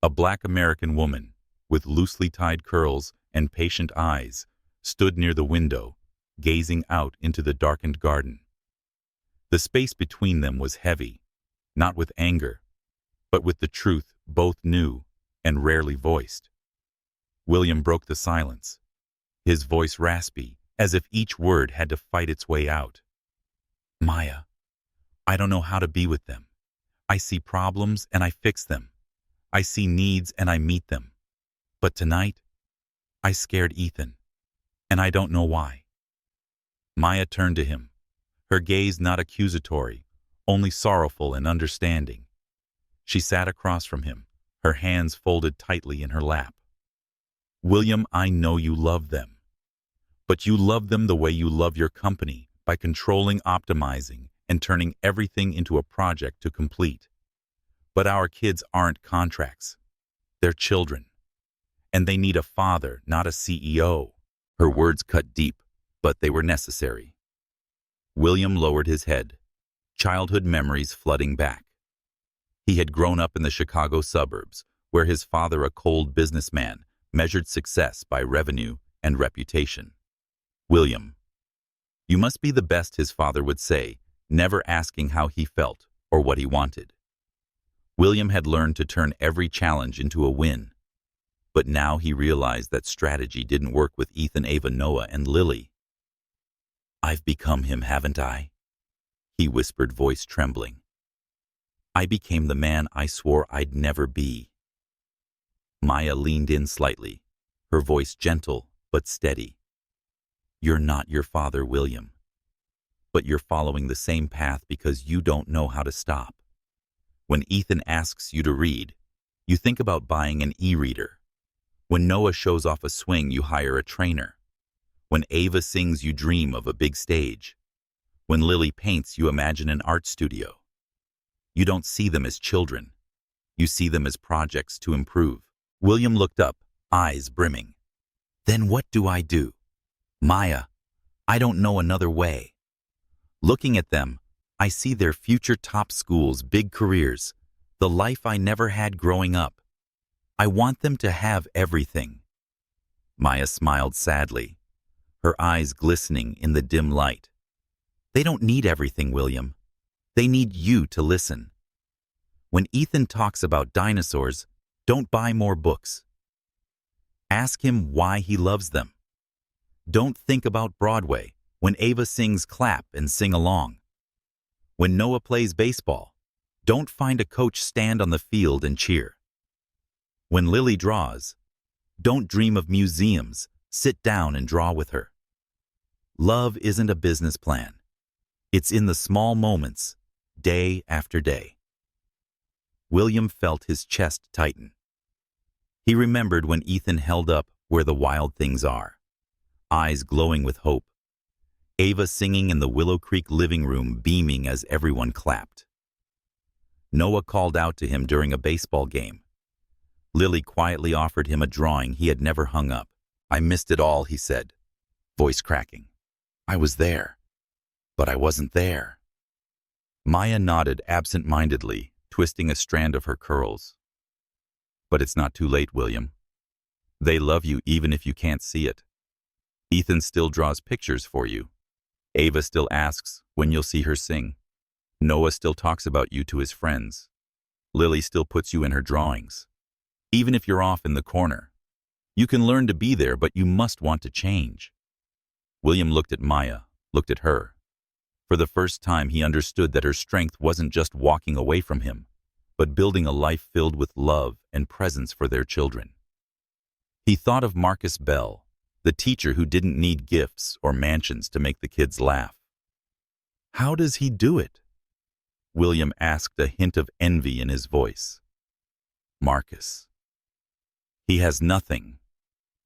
a black American woman with loosely tied curls and patient eyes, stood near the window, gazing out into the darkened garden. The space between them was heavy, not with anger, but with the truth both knew and rarely voiced. William broke the silence, his voice raspy, as if each word had to fight its way out. "Maya, I don't know how to be with them. I see problems and I fix them. I see needs and I meet them. But tonight, I scared Ethan, and I don't know why." Maya turned to him, her gaze not accusatory, only sorrowful and understanding. She sat across from him, her hands folded tightly in her lap. "William, I know you love them. But you love them the way you love your company, by controlling, optimizing, and turning everything into a project to complete. But our kids aren't contracts. They're children. And they need a father, not a CEO." Her words cut deep, but they were necessary. William lowered his head, childhood memories flooding back. He had grown up in the Chicago suburbs, where his father, a cold businessman, measured success by revenue and reputation. "William, you must be the best," his father would say, never asking how he felt or what he wanted. William had learned to turn every challenge into a win. But now he realized that strategy didn't work with Ethan, Ava, Noah, and Lily. "I've become him, haven't I?" he whispered, voice trembling. "I became the man I swore I'd never be." Maya leaned in slightly, her voice gentle but steady. "You're not your father, William. But you're following the same path because you don't know how to stop. When Ethan asks you to read, you think about buying an e-reader. When Noah shows off a swing, you hire a trainer. When Ava sings, you dream of a big stage. When Lily paints, you imagine an art studio. You don't see them as children. You see them as projects to improve." William looked up, eyes brimming. "Then what do I do? Maya, I don't know another way. Looking at them, I see their future top schools, big careers, the life I never had growing up. I want them to have everything." Maya smiled sadly, her eyes glistening in the dim light. "They don't need everything, William. They need you to listen. When Ethan talks about dinosaurs, don't buy more books. Ask him why he loves them. Don't think about Broadway when Ava sings clap and sing along. When Noah plays baseball, don't find a coach stand on the field and cheer. When Lily draws, don't dream of museums, sit down and draw with her. Love isn't a business plan. It's in the small moments, day after day. William felt his chest tighten. He remembered when Ethan held up Where the Wild Things Are, eyes glowing with hope. Ava singing in the Willow Creek living room, beaming as everyone clapped. Noah called out to him during a baseball game. Lily quietly offered him a drawing he had never hung up. I missed it all, he said, voice cracking. I was there, but I wasn't there. Maya nodded absent-mindedly, twisting a strand of her curls. But it's not too late, William. They love you even if you can't see it. Ethan still draws pictures for you. Ava still asks when you'll see her sing. Noah still talks about you to his friends. Lily still puts you in her drawings. Even if you're off in the corner, you can learn to be there, but you must want to change. William looked at Maya, looked at her. For the first time, he understood that her strength wasn't just walking away from him, but building a life filled with love and presence for their children. He thought of Marcus Bell, the teacher who didn't need gifts or mansions to make the kids laugh. How does he do it? William asked, a hint of envy in his voice. Marcus. He has nothing,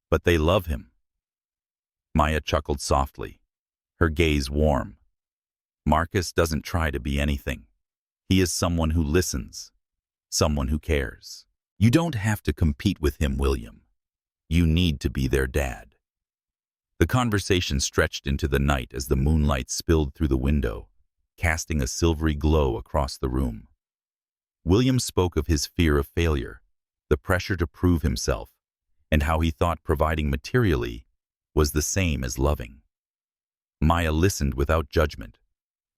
but they love him. Maya chuckled softly, her gaze warm. Marcus doesn't try to be anything. He is someone who listens, someone who cares. You don't have to compete with him, William. You need to be their dad. The conversation stretched into the night as the moonlight spilled through the window, casting a silvery glow across the room. William spoke of his fear of failure, the pressure to prove himself, and how he thought providing materially was the same as loving. Maya listened without judgment,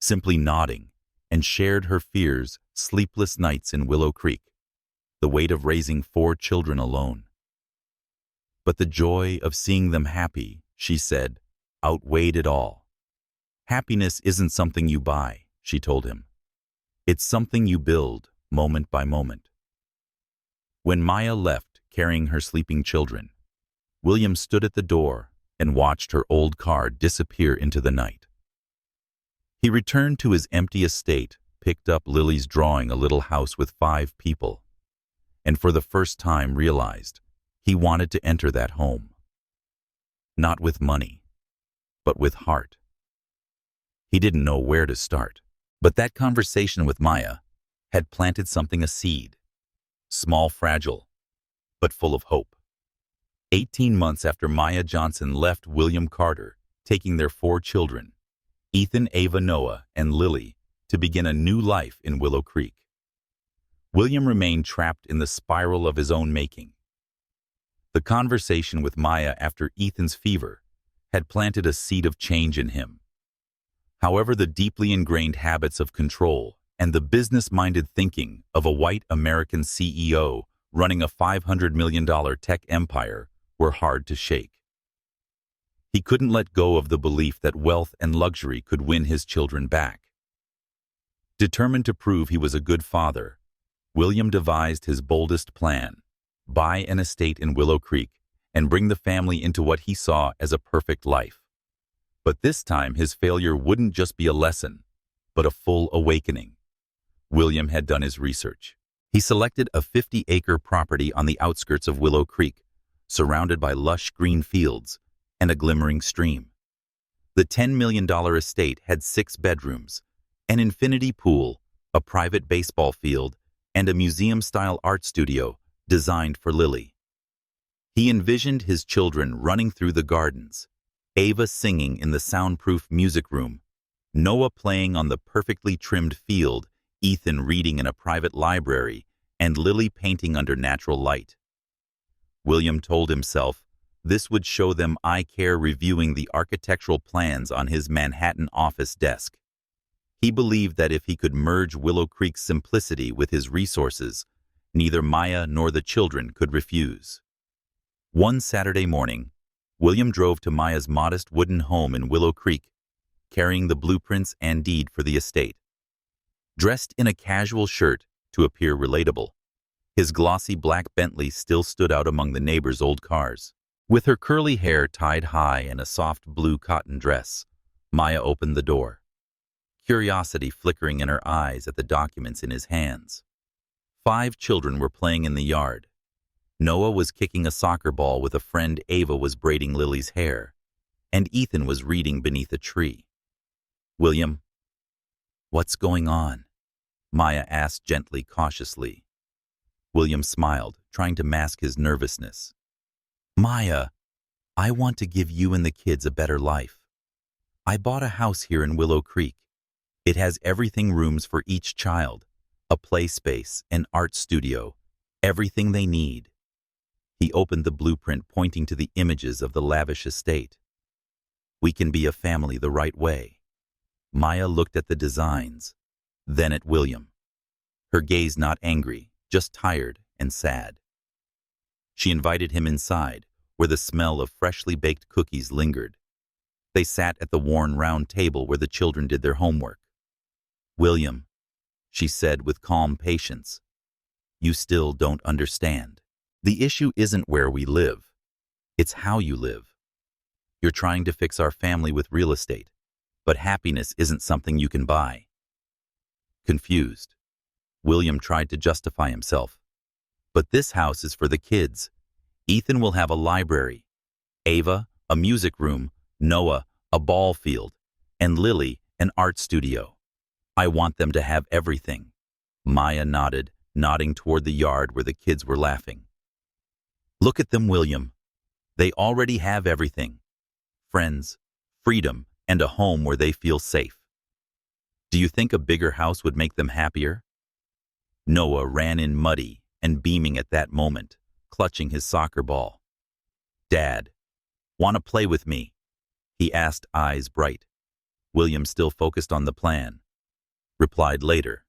simply nodding, and shared her fears, sleepless nights in Willow Creek, the weight of raising 4 children alone. But the joy of seeing them happy, she said, outweighed it all. Happiness isn't something you buy, she told him. It's something you build, moment by moment. When Maya left, carrying her sleeping children, William stood at the door and watched her old car disappear into the night. He returned to his empty estate, picked up Lily's drawing, a little house with 5 people, and for the first time realized he wanted to enter that home. Not with money, but with heart. He didn't know where to start, but that conversation with Maya had planted something, a seed, small, fragile, but full of hope. 18 months after Maya Johnson left William Carter, taking their 4 children, Ethan, Ava, Noah, and Lily, to begin a new life in Willow Creek, William remained trapped in the spiral of his own making. The conversation with Maya after Ethan's fever had planted a seed of change in him. However, the deeply ingrained habits of control and the business-minded thinking of a white American CEO running a $500 million tech empire were hard to shake. He couldn't let go of the belief that wealth and luxury could win his children back. Determined to prove he was a good father, William devised his boldest plan: buy an estate in Willow Creek and bring the family into what he saw as a perfect life. But this time his failure wouldn't just be a lesson, but a full awakening. William had done his research. He selected a 50-acre property on the outskirts of Willow Creek, surrounded by lush green fields and a glimmering stream. The $10 million estate had 6 bedrooms, an infinity pool, a private baseball field, and a museum-style art studio designed for Lily. He envisioned his children running through the gardens, Ava singing in the soundproof music room, Noah playing on the perfectly trimmed field, Ethan reading in a private library, and Lily painting under natural light. William told himself this would show them I care, reviewing the architectural plans on his Manhattan office desk. He believed that if he could merge Willow Creek's simplicity with his resources, neither Maya nor the children could refuse. One Saturday morning, William drove to Maya's modest wooden home in Willow Creek, carrying the blueprints and deed for the estate. Dressed in a casual shirt to appear relatable, his glossy black Bentley still stood out among the neighbors' old cars. With her curly hair tied high and a soft blue cotton dress, Maya opened the door, curiosity flickering in her eyes at the documents in his hands. 5 children were playing in the yard. Noah was kicking a soccer ball with a friend, Ava was braiding Lily's hair, and Ethan was reading beneath a tree. "William, what's going on?" Maya asked gently, cautiously. William smiled, trying to mask his nervousness. "Maya, I want to give you and the kids a better life. I bought a house here in Willow Creek. It has everything, rooms for each child, a play space, an art studio, everything they need." He opened the blueprint, pointing to the images of the lavish estate. "We can be a family the right way." Maya looked at the designs, then at William, her gaze not angry, just tired and sad. She invited him inside, where the smell of freshly baked cookies lingered. They sat at the worn round table where the children did their homework. "William," she said with calm patience, "you still don't understand. The issue isn't where we live. It's how you live. You're trying to fix our family with real estate, but happiness isn't something you can buy." Confused, William tried to justify himself. "But this house is for the kids. Ethan will have a library, Ava, a music room, Noah, a ball field, and Lily, an art studio. I want them to have everything." Maya nodded, nodding toward the yard where the kids were laughing. "Look at them, William. They already have everything. Friends, freedom, and a home where they feel safe. Do you think a bigger house would make them happier?" Noah ran in muddy and beaming at that moment, clutching his soccer ball. "Dad, want to play with me?" he asked, eyes bright. William, still focused on the plan, replied later,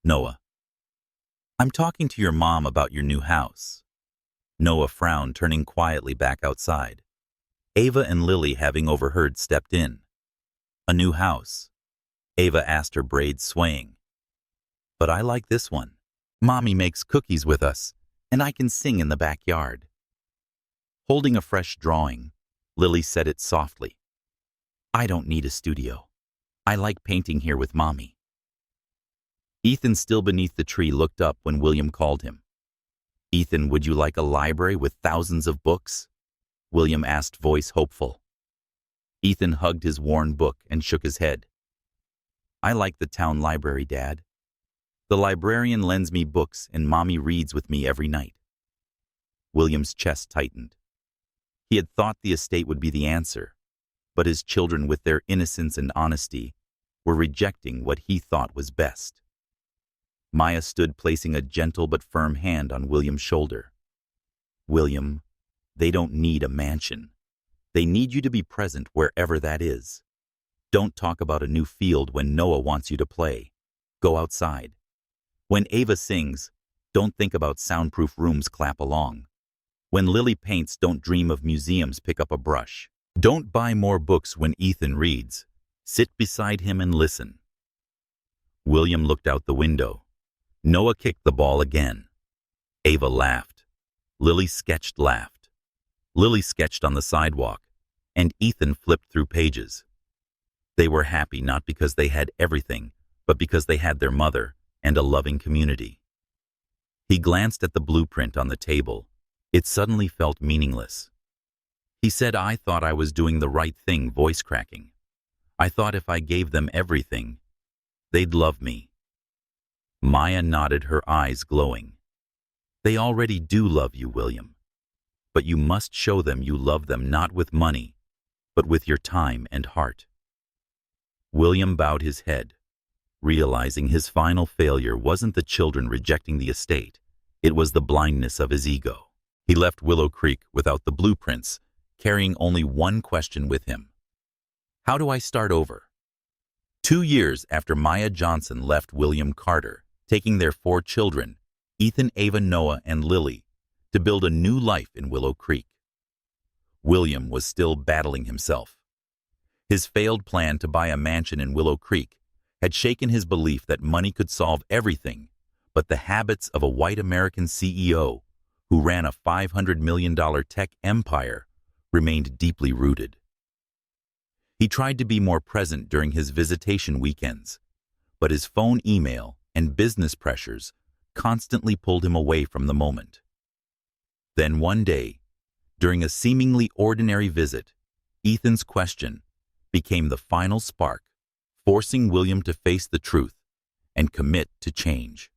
"Noah, I'm talking to your mom about your new house." Noah frowned, turning quietly back outside. Ava and Lily, having overheard, stepped in. "A new house?" Ava asked, her braids swaying. "But I like this one. Mommy makes cookies with us, and I can sing in the backyard." Holding a fresh drawing, Lily said it softly. "I don't need a studio. I like painting here with Mommy." Ethan, still beneath the tree, looked up when William called him. "Ethan, would you like a library with thousands of books?" William asked, voice hopeful. Ethan hugged his worn book and shook his head. "I like the town library, Dad. The librarian lends me books and Mommy reads with me every night." William's chest tightened. He had thought the estate would be the answer, but his children, with their innocence and honesty, were rejecting what he thought was best. Maya stood, placing a gentle but firm hand on William's shoulder. "William, they don't need a mansion. They need you to be present wherever that is. Don't talk about a new field when Noah wants you to play. Go outside. When Ava sings, don't think about soundproof rooms, clap along. When Lily paints, don't dream of museums, pick up a brush. Don't buy more books when Ethan reads. Sit beside him and listen." William looked out the window. Noah kicked the ball again. Ava laughed. Lily laughed. Lily sketched on the sidewalk, and Ethan flipped through pages. They were happy not because they had everything, but because they had their mother and a loving community. He glanced at the blueprint on the table. It suddenly felt meaningless. He said, "I thought I was doing the right thing," voice cracking. "I thought if I gave them everything, they'd love me." Maya nodded, her eyes glowing. "They already do love you, William. But you must show them you love them, not with money, but with your time and heart." William bowed his head, realizing his final failure wasn't the children rejecting the estate, it was the blindness of his ego. He left Willow Creek without the blueprints, carrying only one question with him. How do I start over? 2 years after Maya Johnson left William Carter, taking their 4 children, Ethan, Ava, Noah, and Lily, to build a new life in Willow Creek. William was still battling himself. His failed plan to buy a mansion in Willow Creek had shaken his belief that money could solve everything, but the habits of a white American CEO who ran a $500 million tech empire remained deeply rooted. He tried to be more present during his visitation weekends, but his phone email and business pressures constantly pulled him away from the moment. Then one day, during a seemingly ordinary visit, Ethan's question became the final spark, forcing William to face the truth and commit to change.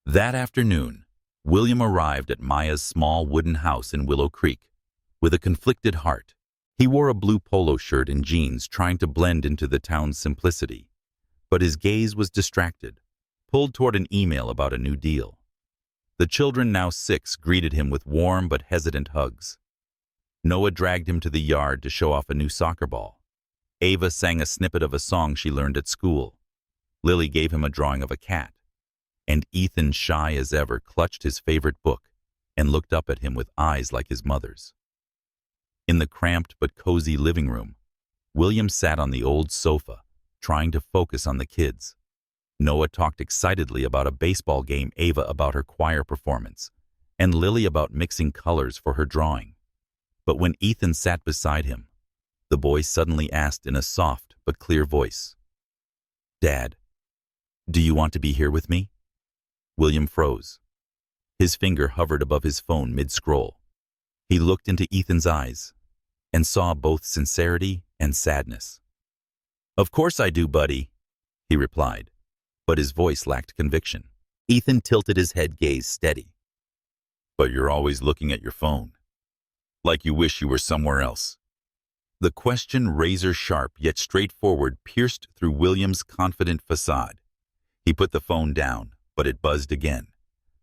That afternoon, William arrived at Maya's small wooden house in Willow Creek with a conflicted heart. He wore a blue polo shirt and jeans, trying to blend into the town's simplicity, but his gaze was distracted, pulled toward an email about a new deal. The children, now 6, greeted him with warm but hesitant hugs. Noah dragged him to the yard to show off a new soccer ball. Ava sang a snippet of a song she learned at school. Lily gave him a drawing of a cat. And Ethan, shy as ever, clutched his favorite book and looked up at him with eyes like his mother's. In the cramped but cozy living room, William sat on the old sofa, trying to focus on the kids. Noah talked excitedly about a baseball game, Ava about her choir performance, and Lily about mixing colors for her drawing. But when Ethan sat beside him, the boy suddenly asked in a soft but clear voice, "Dad, do you want to be here with me?" William froze. His finger hovered above his phone mid-scroll. He looked into Ethan's eyes and saw both sincerity and sadness. "Of course I do, buddy," he replied, but his voice lacked conviction. Ethan tilted his head, gaze steady. "But you're always looking at your phone, like you wish you were somewhere else." The question, razor-sharp yet straightforward, pierced through William's confident facade. He put the phone down, but it buzzed again.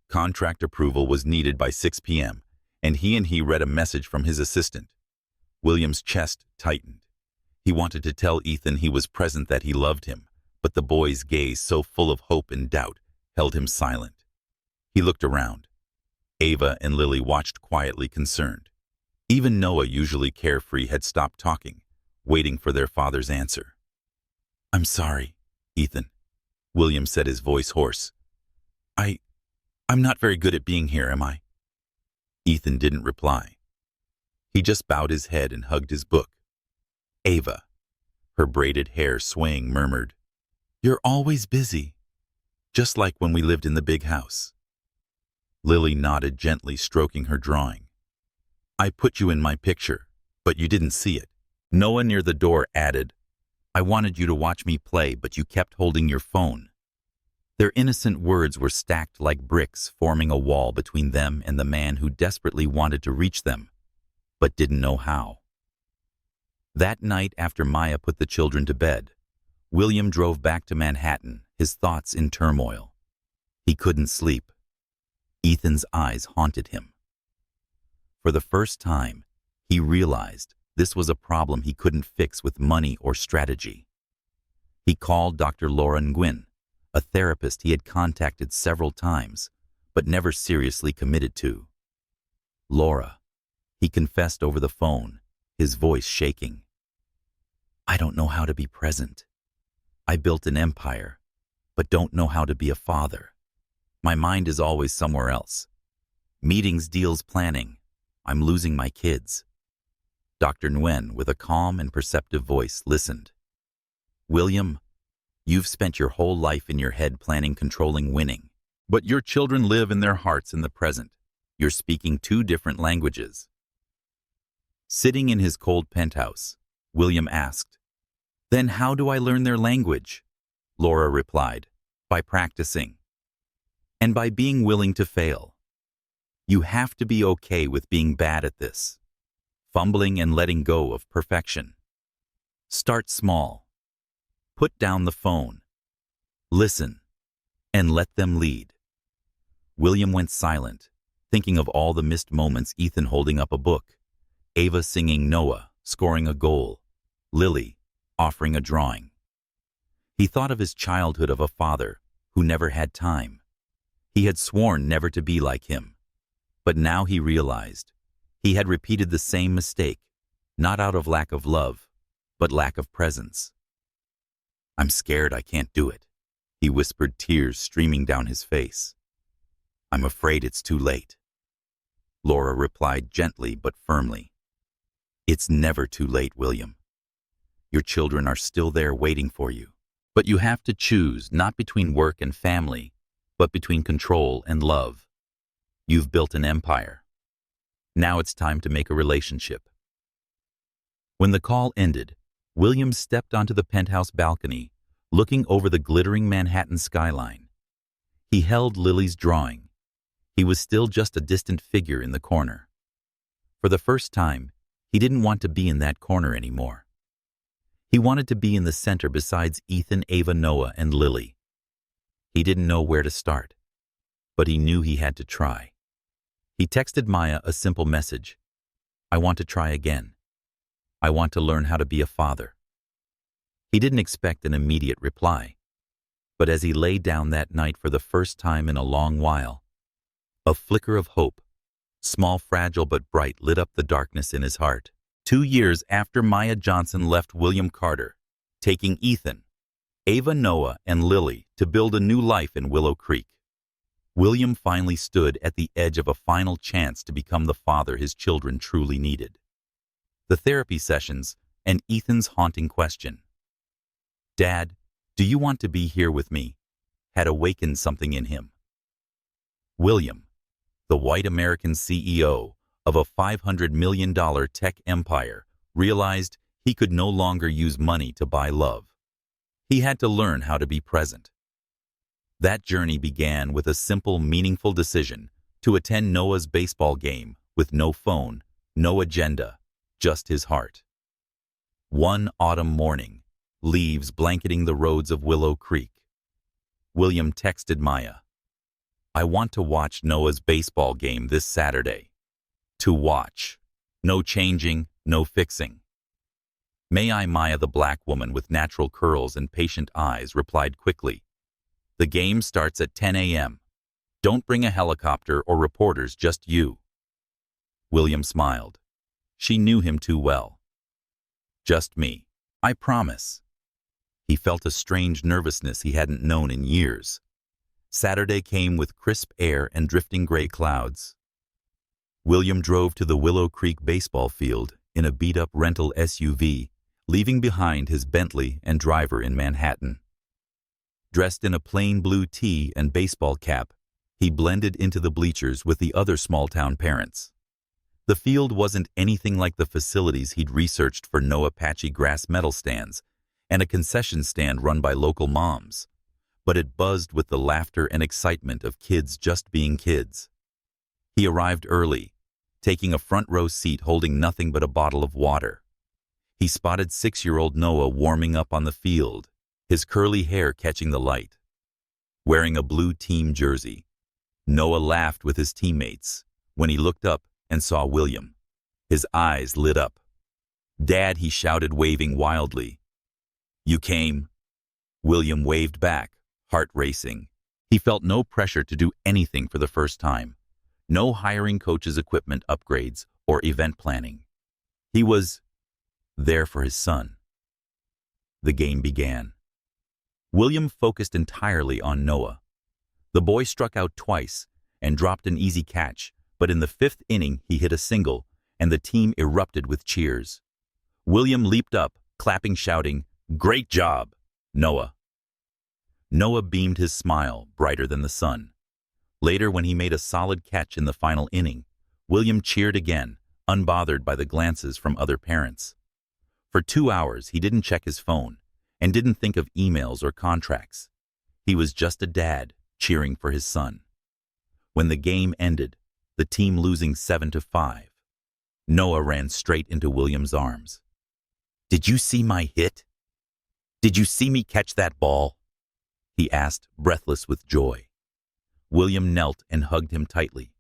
Contract approval was needed by 6 p.m., and he read a message from his assistant. William's chest tightened. He wanted to tell Ethan he was present, that he loved him, but the boy's gaze, so full of hope and doubt, held him silent. He looked around. Ava and Lily watched quietly, concerned. Even Noah, usually carefree, had stopped talking, waiting for their father's answer. "I'm sorry, Ethan," William said, his voice hoarse. I'm not very good at being here, am I?" Ethan didn't reply. He just bowed his head and hugged his book. Ava, her braided hair swaying, murmured, "You're always busy, just like when we lived in the big house." Lily nodded, gently stroking her drawing. "I put you in my picture, but you didn't see it." Noah, near the door, added, "I wanted you to watch me play, but you kept holding your phone." Their innocent words were stacked like bricks, forming a wall between them and the man who desperately wanted to reach them, but didn't know how. That night, after Maya put the children to bed, William drove back to Manhattan, his thoughts in turmoil. He couldn't sleep. Ethan's eyes haunted him. For the first time, he realized this was a problem he couldn't fix with money or strategy. He called Dr. Laura Nguyen, a therapist he had contacted several times, but never seriously committed to. "Laura," he confessed over the phone, his voice shaking. "I don't know how to be present. I built an empire, but don't know how to be a father. My mind is always somewhere else. Meetings, deals, planning. I'm losing my kids." Dr. Nguyen, with a calm and perceptive voice, listened. "William, you've spent your whole life in your head planning, controlling, winning. But your children live in their hearts in the present. You're speaking 2 different languages." Sitting in his cold penthouse, William asked, "Then how do I learn their language?" Laura replied, "By practicing. And by being willing to fail. You have to be okay with being bad at this, fumbling and letting go of perfection. Start small. Put down the phone. Listen, and let them lead." William went silent, thinking of all the missed moments, Ethan holding up a book, Ava singing, Noah scoring a goal, Lily offering a drawing. He thought of his childhood, of a father who never had time. He had sworn never to be like him. But now he realized he had repeated the same mistake not out of lack of love, but lack of presence. "I'm scared I can't do it," he whispered, tears streaming down his face. "I'm afraid it's too late." Laura replied gently but firmly. "It's never too late, William. Your children are still there waiting for you. But you have to choose not between work and family, but between control and love. You've built an empire. Now it's time to make a relationship." When the call ended, William stepped onto the penthouse balcony, looking over the glittering Manhattan skyline. He held Lily's drawing. He was still just a distant figure in the corner. For the first time, he didn't want to be in that corner anymore. He wanted to be in the center besides Ethan, Ava, Noah, and Lily. He didn't know where to start, but he knew he had to try. He texted Maya a simple message. "I want to try again. I want to learn how to be a father." He didn't expect an immediate reply, but as he lay down that night for the first time in a long while, a flicker of hope, small, fragile but bright, lit up the darkness in his heart. 2 years after Maya Johnson left William Carter, taking Ethan, Ava, Noah, and Lily to build a new life in Willow Creek, William finally stood at the edge of a final chance to become the father his children truly needed. The therapy sessions and Ethan's haunting question, "Dad, do you want to be here with me?" had awakened something in him. William, the white American CEO of a $500 million tech empire, realized he could no longer use money to buy love. He had to learn how to be present. That journey began with a simple, meaningful decision to attend Noah's baseball game with no phone, no agenda, just his heart. One autumn morning, leaves blanketing the roads of Willow Creek. William texted Maya, "I want to watch Noah's baseball game this Saturday." To watch. No changing, no fixing. "May I?" Maya, the black woman with natural curls and patient eyes, replied quickly. "The game starts at 10 a.m. Don't bring a helicopter or reporters, just you." William smiled. She knew him too well. "Just me. I promise." He felt a strange nervousness he hadn't known in years. Saturday came with crisp air and drifting gray clouds. William drove to the Willow Creek baseball field in a beat-up rental SUV, leaving behind his Bentley and driver in Manhattan. Dressed in a plain blue tee and baseball cap, he blended into the bleachers with the other small-town parents. The field wasn't anything like the facilities he'd researched for Noah: patchy grass, medal stands, and a concession stand run by local moms, but it buzzed with the laughter and excitement of kids just being kids. He arrived early, taking a front-row seat holding nothing but a bottle of water. He spotted 6-year-old Noah warming up on the field, his curly hair catching the light. Wearing a blue team jersey, Noah laughed with his teammates when he looked up and saw William. His eyes lit up. "Dad," he shouted, waving wildly. "You came?" William waved back, heart racing. He felt no pressure to do anything for the first time. No hiring coaches, equipment upgrades, or event planning. He was there for his son. The game began. William focused entirely on Noah. The boy struck out twice and dropped an easy catch, but in the 5th inning he hit a single, and the team erupted with cheers. William leaped up, clapping, shouting, "Great job, Noah." Noah beamed, his smile brighter than the sun. Later, when he made a solid catch in the final inning, William cheered again, unbothered by the glances from other parents. For 2 hours, he didn't check his phone and didn't think of emails or contracts. He was just a dad cheering for his son. When the game ended, the team losing 7-5, Noah ran straight into William's arms. "Did you see my hit? Did you see me catch that ball?" he asked, breathless with joy. William knelt and hugged him tightly.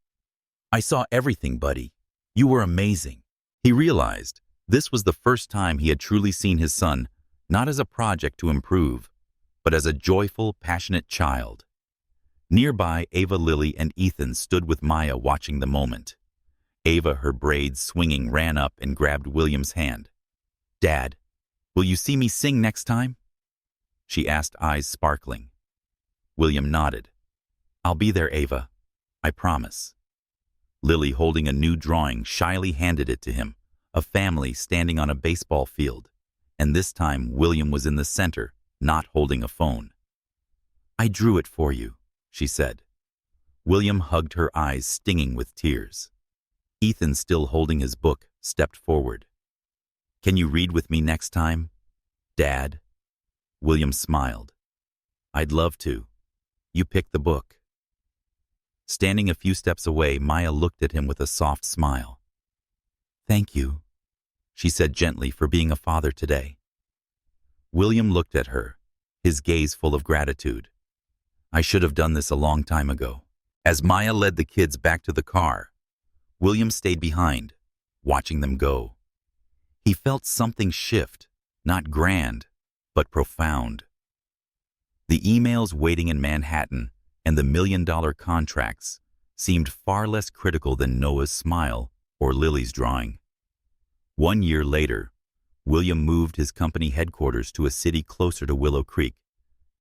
"I saw everything, buddy. You were amazing." He realized this was the first time he had truly seen his son, not as a project to improve, but as a joyful, passionate child. Nearby, Ava, Lily, and Ethan stood with Maya, watching the moment. Ava, her braids swinging, ran up and grabbed William's hand. "Dad, will you see me sing next time?" she asked, eyes sparkling. William nodded. "I'll be there, Ava. I promise." Lily, holding a new drawing, shyly handed it to him, a family standing on a baseball field, and this time William was in the center, not holding a phone. "I drew it for you," she said. William hugged her, eyes stinging with tears. Ethan, still holding his book, stepped forward. "Can you read with me next time, Dad?" William smiled. "I'd love to. You pick the book." Standing a few steps away, Maya looked at him with a soft smile. "Thank you," she said gently, "for being a father today." William looked at her, his gaze full of gratitude. "I should have done this a long time ago." As Maya led the kids back to the car, William stayed behind, watching them go. He felt something shift, not grand, but profound. The emails waiting in Manhattan and the $1 million contracts seemed far less critical than Noah's smile or Lily's drawing. 1 year later, William moved his company headquarters to a city closer to Willow Creek,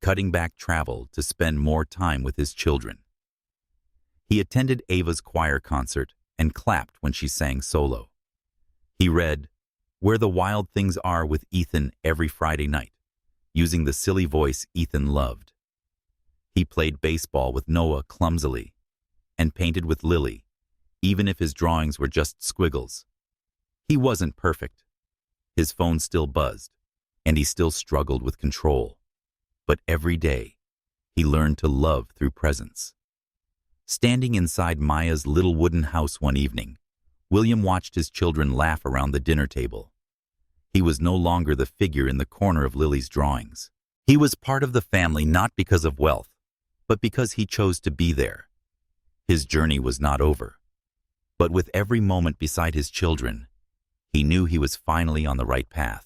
cutting back travel to spend more time with his children. He attended Ava's choir concert and clapped when she sang solo. He read Where the Wild Things Are with Ethan every Friday night, using the silly voice Ethan loved. He played baseball with Noah clumsily and painted with Lily, even if his drawings were just squiggles. He wasn't perfect. His phone still buzzed, and he still struggled with control. But every day, he learned to love through presence. Standing inside Maya's little wooden house one evening, William watched his children laugh around the dinner table. He was no longer the figure in the corner of Lily's drawings. He was part of the family not because of wealth, but because he chose to be there. His journey was not over. But with every moment beside his children, he knew he was finally on the right path.